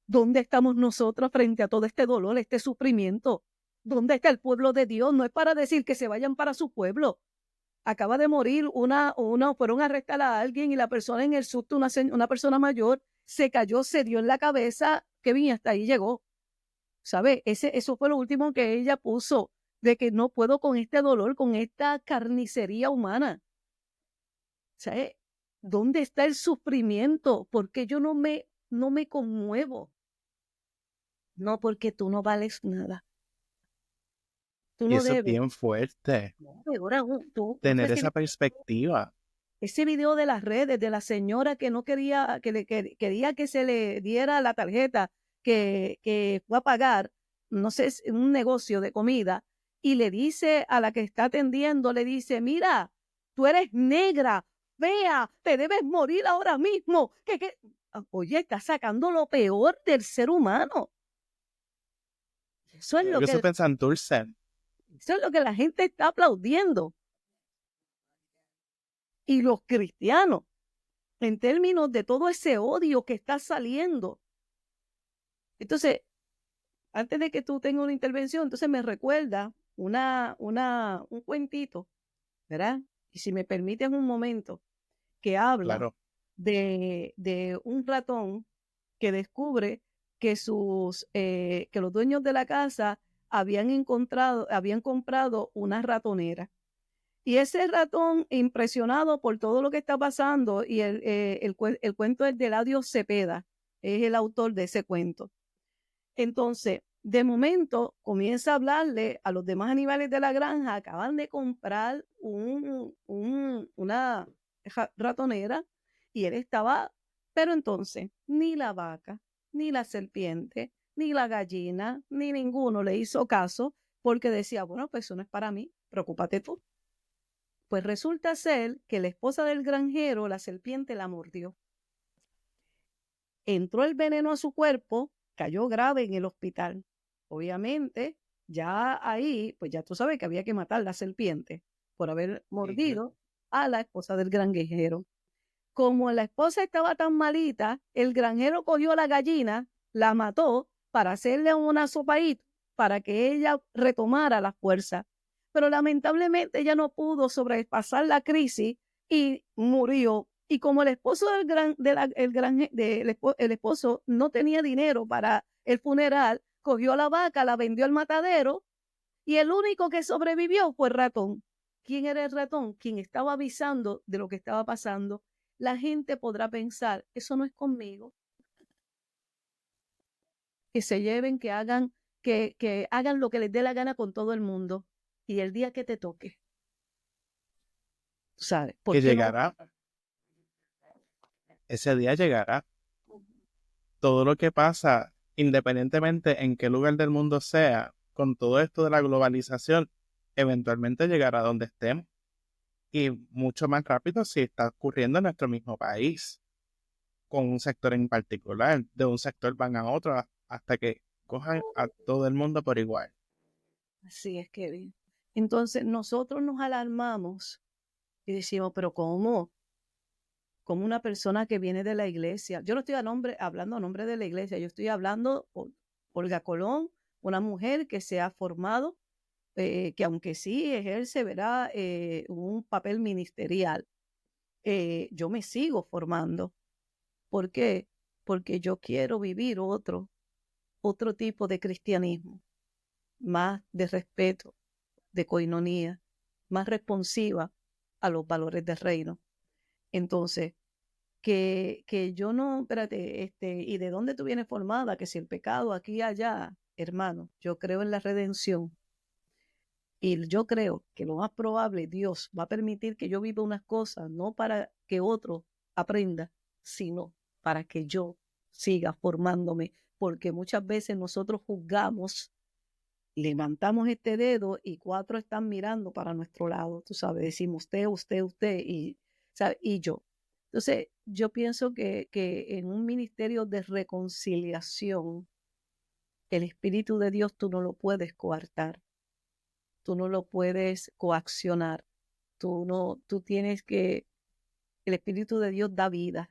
Speaker 2: ¿Dónde estamos nosotros frente a todo este dolor, este sufrimiento? ¿Dónde está el pueblo de Dios? No es para decir que se vayan para su pueblo. Acaba de morir fueron a arrestar a alguien y la persona en el susto, una persona mayor, se cayó, se dio en la cabeza, que bien, hasta ahí llegó. ¿Sabe? Eso fue lo último que ella puso, de que no puedo con este dolor, con esta carnicería humana. ¿Sabe? ¿Dónde está el sufrimiento? ¿Por qué yo no me conmuevo? No, porque tú no vales nada. Tú
Speaker 1: Y
Speaker 2: no
Speaker 1: eso es
Speaker 2: debes.
Speaker 1: bien fuerte.
Speaker 2: No, ahora
Speaker 1: tener esa perspectiva.
Speaker 2: Ese video de las redes de la señora que no quería, quería que se le diera la tarjeta que fue a pagar, no sé, un negocio de comida, y le dice a la que está atendiendo, le dice, mira, tú eres negra, fea, te debes morir ahora mismo. Oye, está sacando lo peor del ser humano. Eso es lo
Speaker 1: Eso piensa en Dulce.
Speaker 2: Eso es lo que la gente está aplaudiendo. Y los cristianos, en términos de todo ese odio que está saliendo. Entonces, antes de que tú tengas una intervención, entonces me recuerda un cuentito, ¿verdad? Y si me permiten un momento, que habla
Speaker 1: Claro.
Speaker 2: de un ratón que descubre que que los dueños de la casa habían comprado una ratonera. Y ese ratón, impresionado por todo lo que está pasando, y el cuento es de Eladio Cepeda, es el autor de ese cuento. Entonces, de momento, comienza a hablarle a los demás animales de la granja, acaban de comprar una ratonera, y él estaba, pero entonces, ni la vaca, ni la serpiente, ni la gallina, ni ninguno le hizo caso, porque decía, bueno, pues eso no es para mí, preocúpate tú. Pues resulta ser que la esposa del granjero, la serpiente, la mordió. Entró el veneno a su cuerpo, cayó grave en el hospital. Obviamente, ya ahí, pues ya tú sabes que había que matar a la serpiente por haber mordido a la esposa del granjero. Como la esposa estaba tan malita, el granjero cogió a la gallina, la mató para hacerle una sopaíta para que ella retomara la fuerza. Pero lamentablemente ella no pudo sobrepasar la crisis y murió. Y como el esposo el esposo no tenía dinero para el funeral, cogió a la vaca, la vendió al matadero, y el único que sobrevivió fue el ratón. ¿Quién era el ratón? Quien estaba avisando de lo que estaba pasando. La gente podrá pensar, eso no es conmigo. Que se lleven, que hagan lo que les dé la gana con todo el mundo. Y el día que te toque, ¿sabes? ¿Por
Speaker 1: Que
Speaker 2: qué no?
Speaker 1: llegará, ese día llegará. Todo lo que pasa, independientemente en qué lugar del mundo sea, con todo esto de la globalización, eventualmente llegará a donde estemos. Y mucho más rápido si está ocurriendo en nuestro mismo país, con un sector en particular. De un sector van a otro hasta que cojan a todo el mundo por igual.
Speaker 2: Así es, Kevin. Entonces nosotros nos alarmamos y decimos, pero ¿cómo? Como una persona que viene de la iglesia. Yo no estoy hablando a nombre de la iglesia, yo estoy hablando por Olga Colón, una mujer que se ha formado, que aunque sí ejerce, ¿verdad? Un papel ministerial, yo me sigo formando. ¿Por qué? Porque yo quiero vivir otro tipo de cristianismo, más de respeto, de coinonía, más responsiva a los valores del reino. Entonces, que yo no, espérate, ¿y de dónde tú vienes formada? Que si el pecado aquí y allá, hermano, yo creo en la redención, y yo creo que lo más probable, Dios va a permitir que yo viva unas cosas, no para que otro aprenda, sino para que yo siga formándome, porque muchas veces nosotros juzgamos, levantamos este dedo y cuatro están mirando para nuestro lado, tú sabes, decimos usted, y yo. Entonces, yo pienso que en un ministerio de reconciliación, el Espíritu de Dios tú no lo puedes coartar, tú no lo puedes coaccionar, tú tienes el Espíritu de Dios da vida,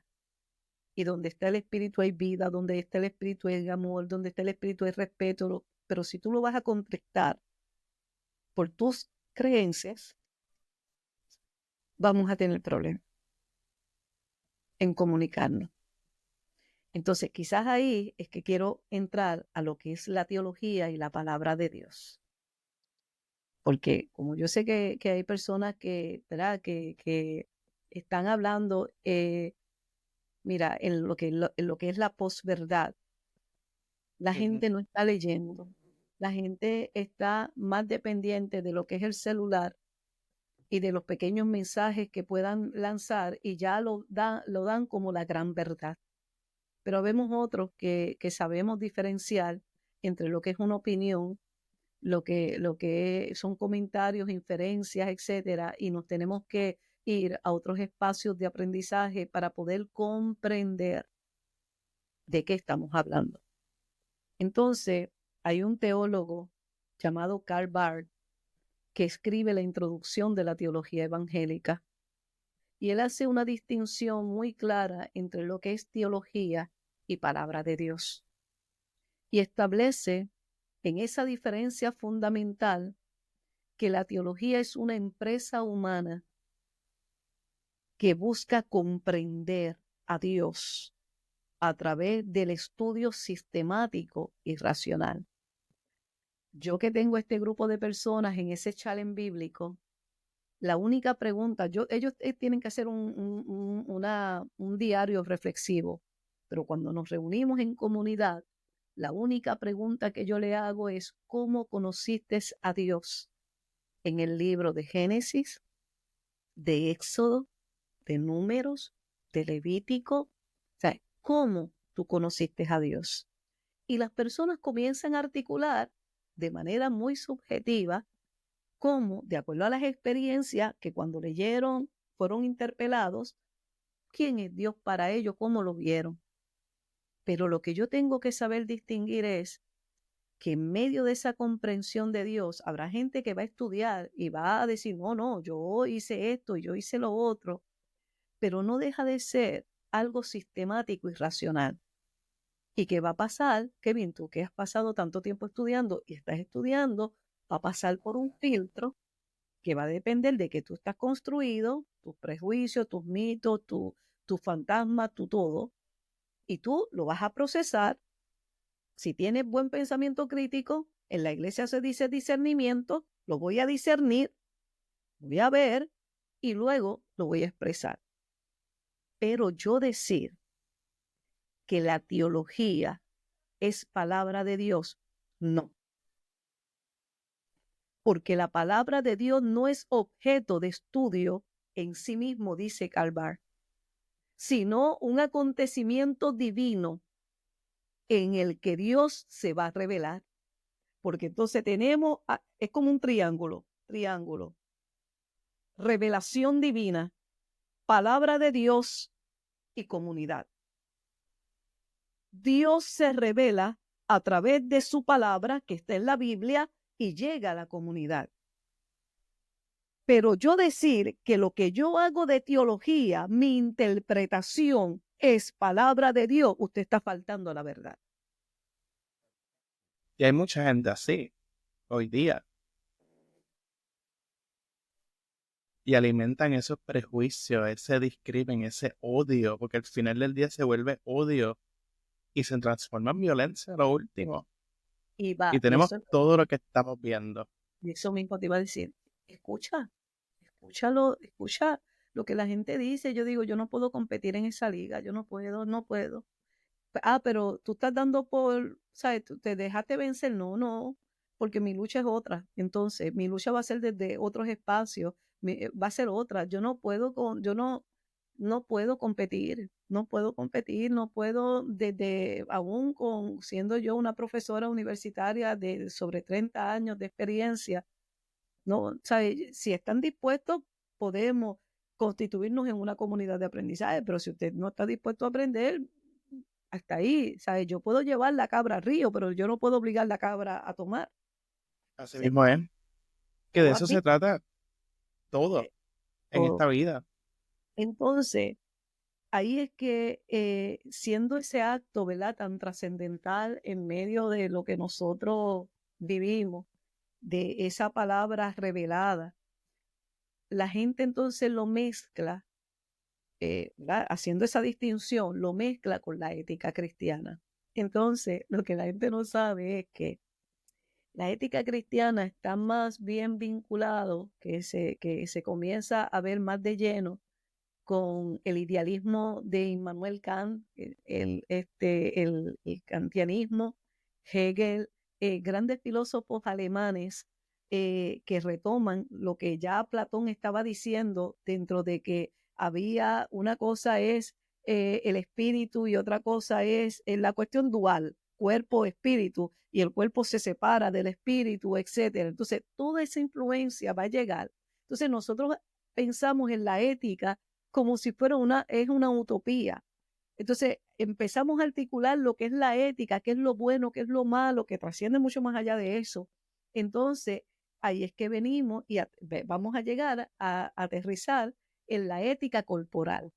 Speaker 2: y donde está el Espíritu hay vida, donde está el Espíritu hay amor, donde está el Espíritu hay respeto, pero si tú lo vas a contestar por tus creencias, vamos a tener problemas en comunicarnos. Entonces, quizás ahí es que quiero entrar a lo que es la teología y la palabra de Dios. Porque como yo sé que hay personas ¿verdad? Que están hablando, mira, en lo que es la posverdad, la gente no está leyendo. La gente está más dependiente de lo que es el celular y de los pequeños mensajes que puedan lanzar, y ya lo dan como la gran verdad. Pero vemos otros que sabemos diferenciar entre lo que es una opinión, lo que son comentarios, inferencias, etcétera, y nos tenemos que ir a otros espacios de aprendizaje para poder comprender de qué estamos hablando. Entonces, hay un teólogo llamado Karl Barth que escribe la introducción de la teología evangélica, y él hace una distinción muy clara entre lo que es teología y palabra de Dios, y establece en esa diferencia fundamental que la teología es una empresa humana que busca comprender a Dios a través del estudio sistemático y racional. Yo que tengo este grupo de personas en ese challenge bíblico, la única pregunta, ellos tienen que hacer un diario reflexivo, pero cuando nos reunimos en comunidad, la única pregunta que yo le hago es, ¿cómo conociste a Dios en el libro de Génesis, de Éxodo, de Números, de Levítico? O sea, ¿cómo tú conociste a Dios? Y las personas comienzan a articular de manera muy subjetiva cómo, de acuerdo a las experiencias que cuando leyeron fueron interpelados, quién es Dios para ellos, cómo lo vieron. Pero lo que yo tengo que saber distinguir es que en medio de esa comprensión de Dios habrá gente que va a estudiar y va a decir, no, yo hice esto y yo hice lo otro, pero no deja de ser algo sistemático y racional. ¿Y qué va a pasar? Kevin, tú que has pasado tanto tiempo estudiando y estás estudiando, va a pasar por un filtro que va a depender de que tú estás construido, tus prejuicios, tus mitos, tu fantasma, tu todo, y tú lo vas a procesar. Si tienes buen pensamiento crítico, en la iglesia se dice discernimiento, lo voy a discernir, voy a ver y luego lo voy a expresar. Pero yo decir que la teología es palabra de Dios, no. Porque la palabra de Dios no es objeto de estudio en sí mismo, dice Calvar, sino un acontecimiento divino en el que Dios se va a revelar. Porque entonces tenemos, es como un triángulo, revelación divina, palabra de Dios y comunidad. Dios se revela a través de su palabra que está en la Biblia y llega a la comunidad. Pero yo decir que lo que yo hago de teología, mi interpretación es palabra de Dios, usted está faltando a la verdad.
Speaker 1: Y hay mucha gente así hoy día. Y alimentan esos prejuicios, ese discrimen, ese odio, porque al final del día se vuelve odio y se transforma en violencia a lo último.
Speaker 2: Y
Speaker 1: Y tenemos
Speaker 2: eso,
Speaker 1: todo lo que estamos viendo.
Speaker 2: y eso mismo te iba a decir, escucha lo que la gente dice. Yo digo, yo no puedo competir en esa liga, yo no puedo. Pero tú estás dando por, ¿sabes? Tú te dejaste vencer, no, porque mi lucha es otra. Entonces, mi lucha va a ser desde otros espacios, va a ser otra. Yo no puedo no puedo competir, no puedo desde, aún siendo yo una profesora universitaria de sobre 30 años de experiencia, no, ¿sabe? Si están dispuestos, podemos constituirnos en una comunidad de aprendizaje, pero si usted no está dispuesto a aprender, hasta ahí, ¿sabe? Yo puedo llevar la cabra al río, pero yo no puedo obligar la cabra a tomar.
Speaker 1: Así
Speaker 2: ¿Sí?
Speaker 1: mismo es. Que de
Speaker 2: ¿Tú has
Speaker 1: eso se
Speaker 2: visto
Speaker 1: trata todo en
Speaker 2: todo?
Speaker 1: esta vida.
Speaker 2: Entonces, ahí es que siendo ese acto, ¿verdad?, tan trascendental en medio de lo que nosotros vivimos, de esa palabra revelada, la gente entonces lo mezcla, ¿verdad?, haciendo esa distinción, lo mezcla con la ética cristiana. Entonces, lo que la gente no sabe es que la ética cristiana está más bien vinculado, que se comienza a ver más de lleno con el idealismo de Immanuel Kant, el kantianismo, Hegel, grandes filósofos alemanes que retoman lo que ya Platón estaba diciendo dentro de que había una cosa es el espíritu y otra cosa es la cuestión dual, cuerpo-espíritu, y el cuerpo se separa del espíritu, etcétera. Entonces, toda esa influencia va a llegar. Entonces, nosotros pensamos en la ética como si fuera es una utopía. Entonces empezamos a articular lo que es la ética, qué es lo bueno, qué es lo malo, que trasciende mucho más allá de eso. Entonces ahí es que venimos y vamos a llegar a aterrizar en la ética corporal.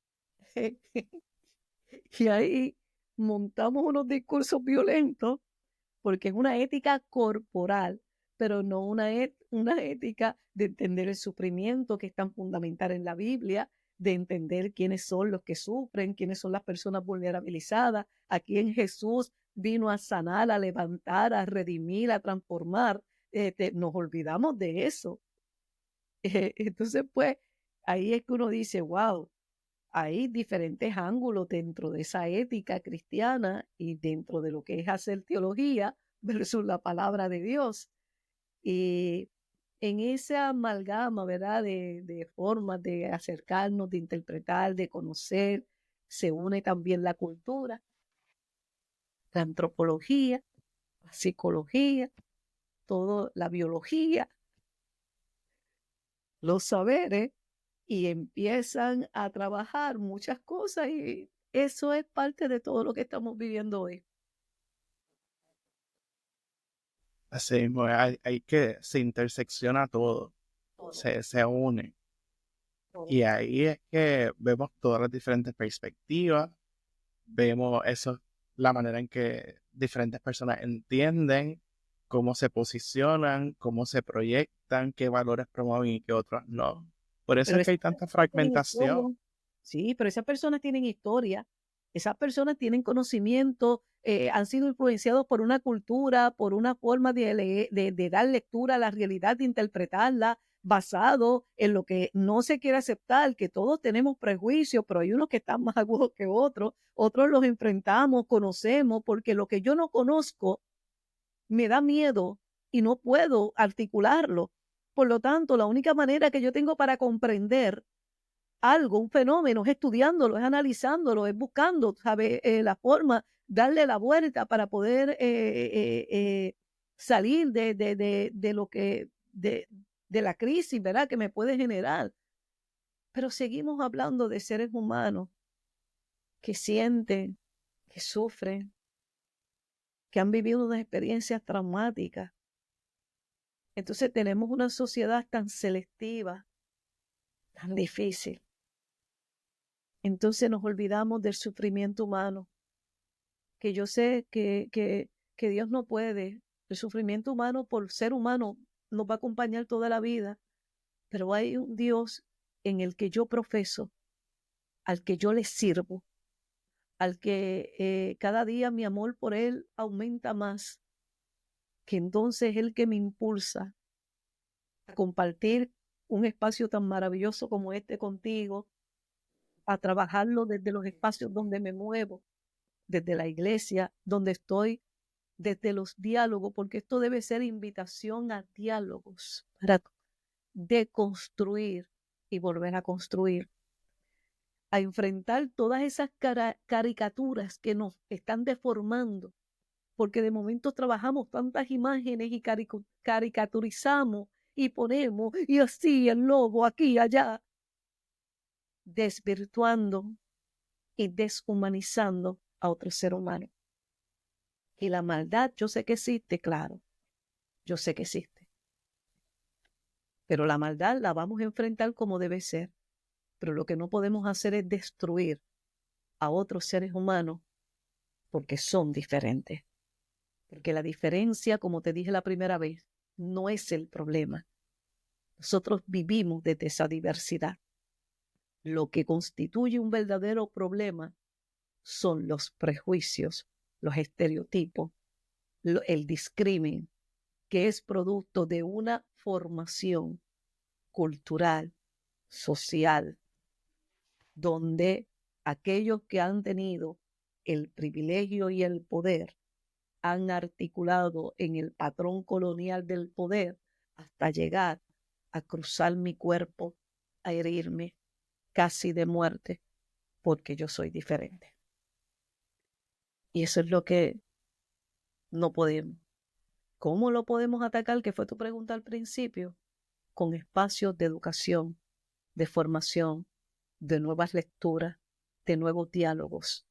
Speaker 2: Y ahí montamos unos discursos violentos porque es una ética corporal, pero no una ética de entender el sufrimiento que es tan fundamental en la Biblia, de entender quiénes son los que sufren, quiénes son las personas vulnerabilizadas, a quién Jesús vino a sanar, a levantar, a redimir, a transformar. Nos olvidamos de eso. Entonces, pues, ahí es que uno dice, wow, hay diferentes ángulos dentro de esa ética cristiana y dentro de lo que es hacer teología versus la palabra de Dios. Y en esa amalgama, ¿verdad? De formas de acercarnos, de interpretar, de conocer, se une también la cultura, la antropología, la psicología, toda la biología, los saberes, y empiezan a trabajar muchas cosas y eso es parte de todo lo que estamos viviendo hoy.
Speaker 1: Así mismo, hay que se intersecciona todo,
Speaker 2: Todo,
Speaker 1: se une.
Speaker 2: todo.
Speaker 1: Y ahí es que vemos todas las diferentes perspectivas, vemos eso, la manera en que diferentes personas entienden cómo se posicionan, cómo se proyectan, qué valores promueven y qué otros no. Por eso
Speaker 2: Pero
Speaker 1: es que
Speaker 2: esas
Speaker 1: hay tanta
Speaker 2: personas tienen historia.
Speaker 1: fragmentación.
Speaker 2: Sí, pero esas personas tienen historia, esas personas tienen conocimiento, han sido influenciados por una cultura, por una forma de dar lectura a la realidad, de interpretarla, basado en lo que no se quiere aceptar, que todos tenemos prejuicios, pero hay unos que están más agudos que otros los enfrentamos, conocemos, porque lo que yo no conozco me da miedo y no puedo articularlo. Por lo tanto, la única manera que yo tengo para comprender algo, un fenómeno, es estudiándolo, es analizándolo, es buscando, ¿sabe? La forma, darle la vuelta para poder salir de lo que, de la crisis, ¿verdad? Que me puede generar. Pero seguimos hablando de seres humanos que sienten, que sufren, que han vivido unas experiencias traumáticas. Entonces tenemos una sociedad tan selectiva, tan difícil. Entonces nos olvidamos del sufrimiento humano, que yo sé que Dios no puede. El sufrimiento humano por ser humano nos va a acompañar toda la vida, pero hay un Dios en el que yo profeso, al que yo le sirvo, al que cada día mi amor por Él aumenta más, que entonces es el que me impulsa a compartir un espacio tan maravilloso como este contigo, a trabajarlo desde los espacios donde me muevo, desde la iglesia, donde estoy, desde los diálogos, porque esto debe ser invitación a diálogos para deconstruir y volver a construir, a enfrentar todas esas caricaturas que nos están deformando, porque de momento trabajamos tantas imágenes y caricaturizamos y ponemos, y así el lobo aquí y allá, desvirtuando y deshumanizando a otro ser humano. Y la maldad, yo sé que existe, claro, yo sé que existe. Pero la maldad la vamos a enfrentar como debe ser. Pero lo que no podemos hacer es destruir a otros seres humanos porque son diferentes. Porque la diferencia, como te dije la primera vez, no es el problema. Nosotros vivimos desde esa diversidad. Lo que constituye un verdadero problema son los prejuicios, los estereotipos, el discrimen, que es producto de una formación cultural, social, donde aquellos que han tenido el privilegio y el poder han articulado en el patrón colonial del poder hasta llegar a cruzar mi cuerpo, a herirme casi de muerte, porque yo soy diferente. Y eso es lo que no podemos. ¿Cómo lo podemos atacar? Que fue tu pregunta al principio. Con espacios de educación, de formación, de nuevas lecturas, de nuevos diálogos,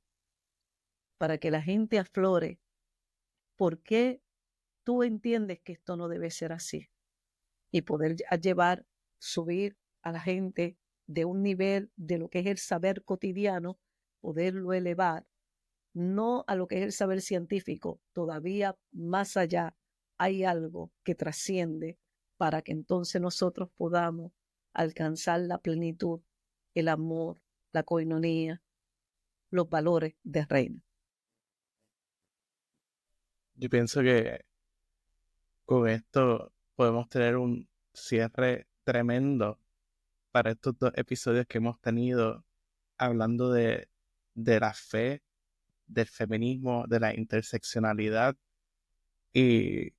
Speaker 2: para que la gente aflore. ¿Por qué tú entiendes que esto no debe ser así? Y poder llevar, subir a la gente de un nivel de lo que es el saber cotidiano, poderlo elevar, no a lo que es el saber científico, todavía más allá hay algo que trasciende para que entonces nosotros podamos alcanzar la plenitud el amor, la coinonía, los valores del reino.
Speaker 1: Yo pienso que con esto podemos tener un cierre tremendo para estos 2 episodios que hemos tenido hablando de la fe, del feminismo, de la interseccionalidad, y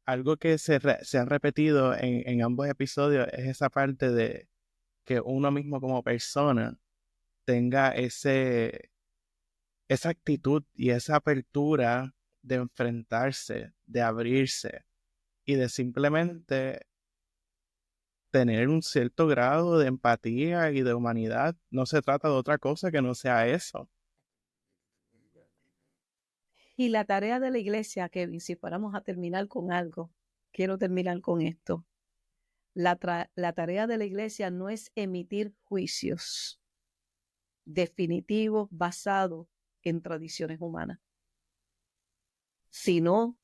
Speaker 1: algo que se ha repetido en ambos episodios es esa parte de que uno mismo como persona tenga esa actitud y esa apertura de enfrentarse, de abrirse y de simplemente tener un cierto grado de empatía y de humanidad. No se trata de otra cosa que no sea eso.
Speaker 2: Y la tarea de la iglesia, Kevin, si fuéramos a terminar con algo, quiero terminar con esto. La tarea de la iglesia no es emitir juicios definitivos basados en tradiciones humanas, sino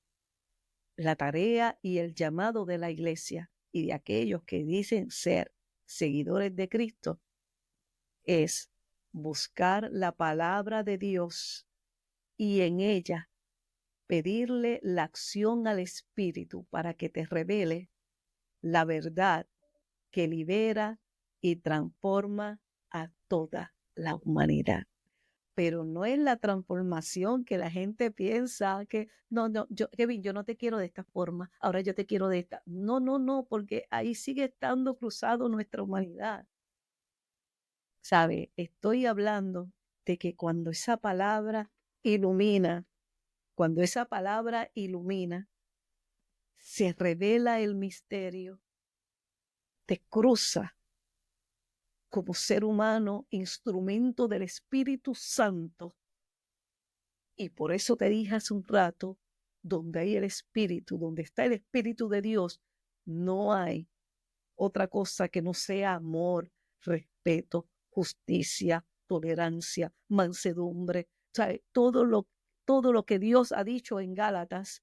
Speaker 2: la tarea y el llamado de la iglesia y de aquellos que dicen ser seguidores de Cristo es buscar la palabra de Dios y en ella pedirle la acción al Espíritu para que te revele la verdad que libera y transforma a toda la humanidad. Pero no es la transformación que la gente piensa que, no, Kevin, yo no te quiero de esta forma, ahora yo te quiero de esta. No, no, no, porque ahí sigue estando cruzado nuestra humanidad. ¿Sabe? Estoy hablando de que cuando esa palabra ilumina, se revela el misterio, te cruza como ser humano, instrumento del Espíritu Santo. Y por eso te dije hace un rato, donde hay el Espíritu, donde está el Espíritu de Dios, no hay otra cosa que no sea amor, respeto, justicia, tolerancia, mansedumbre. O sea, todo lo que Dios ha dicho en Gálatas,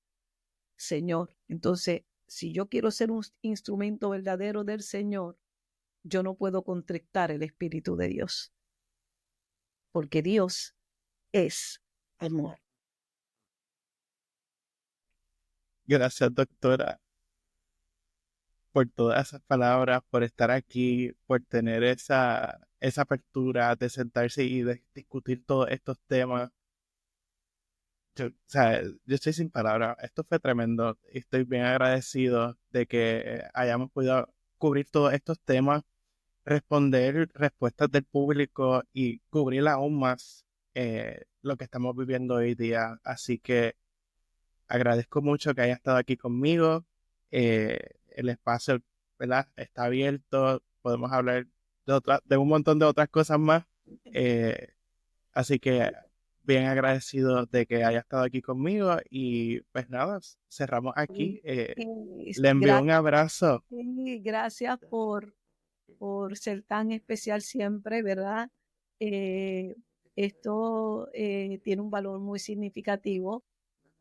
Speaker 2: Señor. Entonces, si yo quiero ser un instrumento verdadero del Señor, yo no puedo contrictar el Espíritu de Dios, porque Dios es amor.
Speaker 1: Gracias, doctora, por todas esas palabras, por estar aquí, por tener esa apertura de sentarse y de discutir todos estos temas. O sea, yo estoy sin palabras. Esto fue tremendo. Y estoy bien agradecido de que hayamos podido cubrir todos estos temas, responder respuestas del público y cubrir aún más lo que estamos viviendo hoy día. Así que agradezco mucho que haya estado aquí conmigo. El espacio, ¿verdad? Está abierto. Podemos hablar de un montón de otras cosas más. Así que bien agradecido de que haya estado aquí conmigo y pues nada, cerramos aquí. Le envío un abrazo.
Speaker 2: Gracias por ser tan especial siempre, ¿verdad? Eh, esto tiene un valor muy significativo,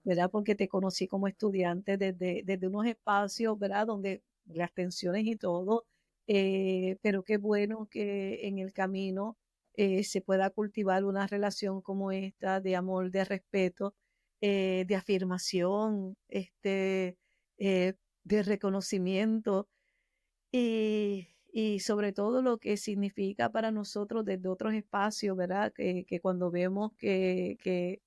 Speaker 2: ¿verdad? Porque te conocí como estudiante desde unos espacios, ¿verdad? Donde las tensiones y todo, pero qué bueno que en el camino se pueda cultivar una relación como esta de amor, de respeto, de afirmación, eh, de reconocimiento y sobre todo lo que significa para nosotros desde otros espacios, ¿verdad? Que cuando vemos que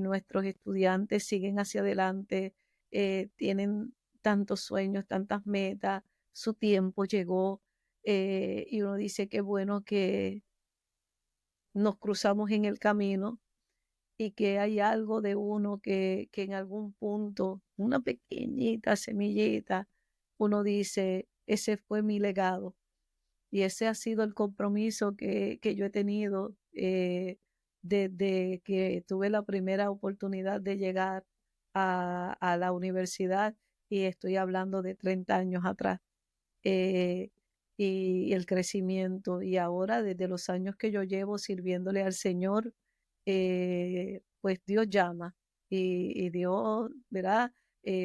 Speaker 2: nuestros estudiantes siguen hacia adelante, tienen tantos sueños, tantas metas, su tiempo llegó y uno dice que bueno que nos cruzamos en el camino y que hay algo de uno que en algún punto, una pequeñita semillita, uno dice, ese fue mi legado. Y ese ha sido el compromiso que yo he tenido desde que tuve la primera oportunidad de llegar a la universidad y estoy hablando de 30 años atrás. eh, y el crecimiento. Y ahora, desde los años que yo llevo sirviéndole al Señor, pues Dios llama y Dios, ¿verdad?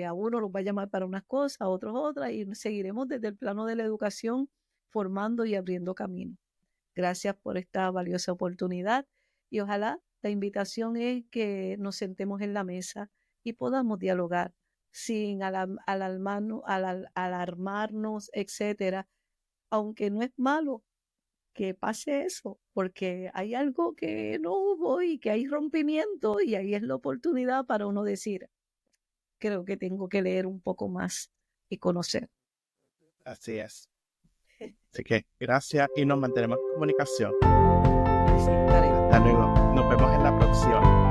Speaker 2: A uno los va a llamar para unas cosas, a otros otras, y seguiremos desde el plano de la educación formando y abriendo camino. Gracias por esta valiosa oportunidad y ojalá la invitación es que nos sentemos en la mesa y podamos dialogar sin alarmarnos, etcétera, aunque no es malo que pase eso, porque hay algo que no hubo y que hay rompimiento y ahí es la oportunidad para uno decir, creo que tengo que leer un poco más y conocer.
Speaker 1: Así es. Así que gracias y nos mantenemos en comunicación.
Speaker 2: Sí, estaré.
Speaker 1: Hasta luego. Nos vemos en la próxima.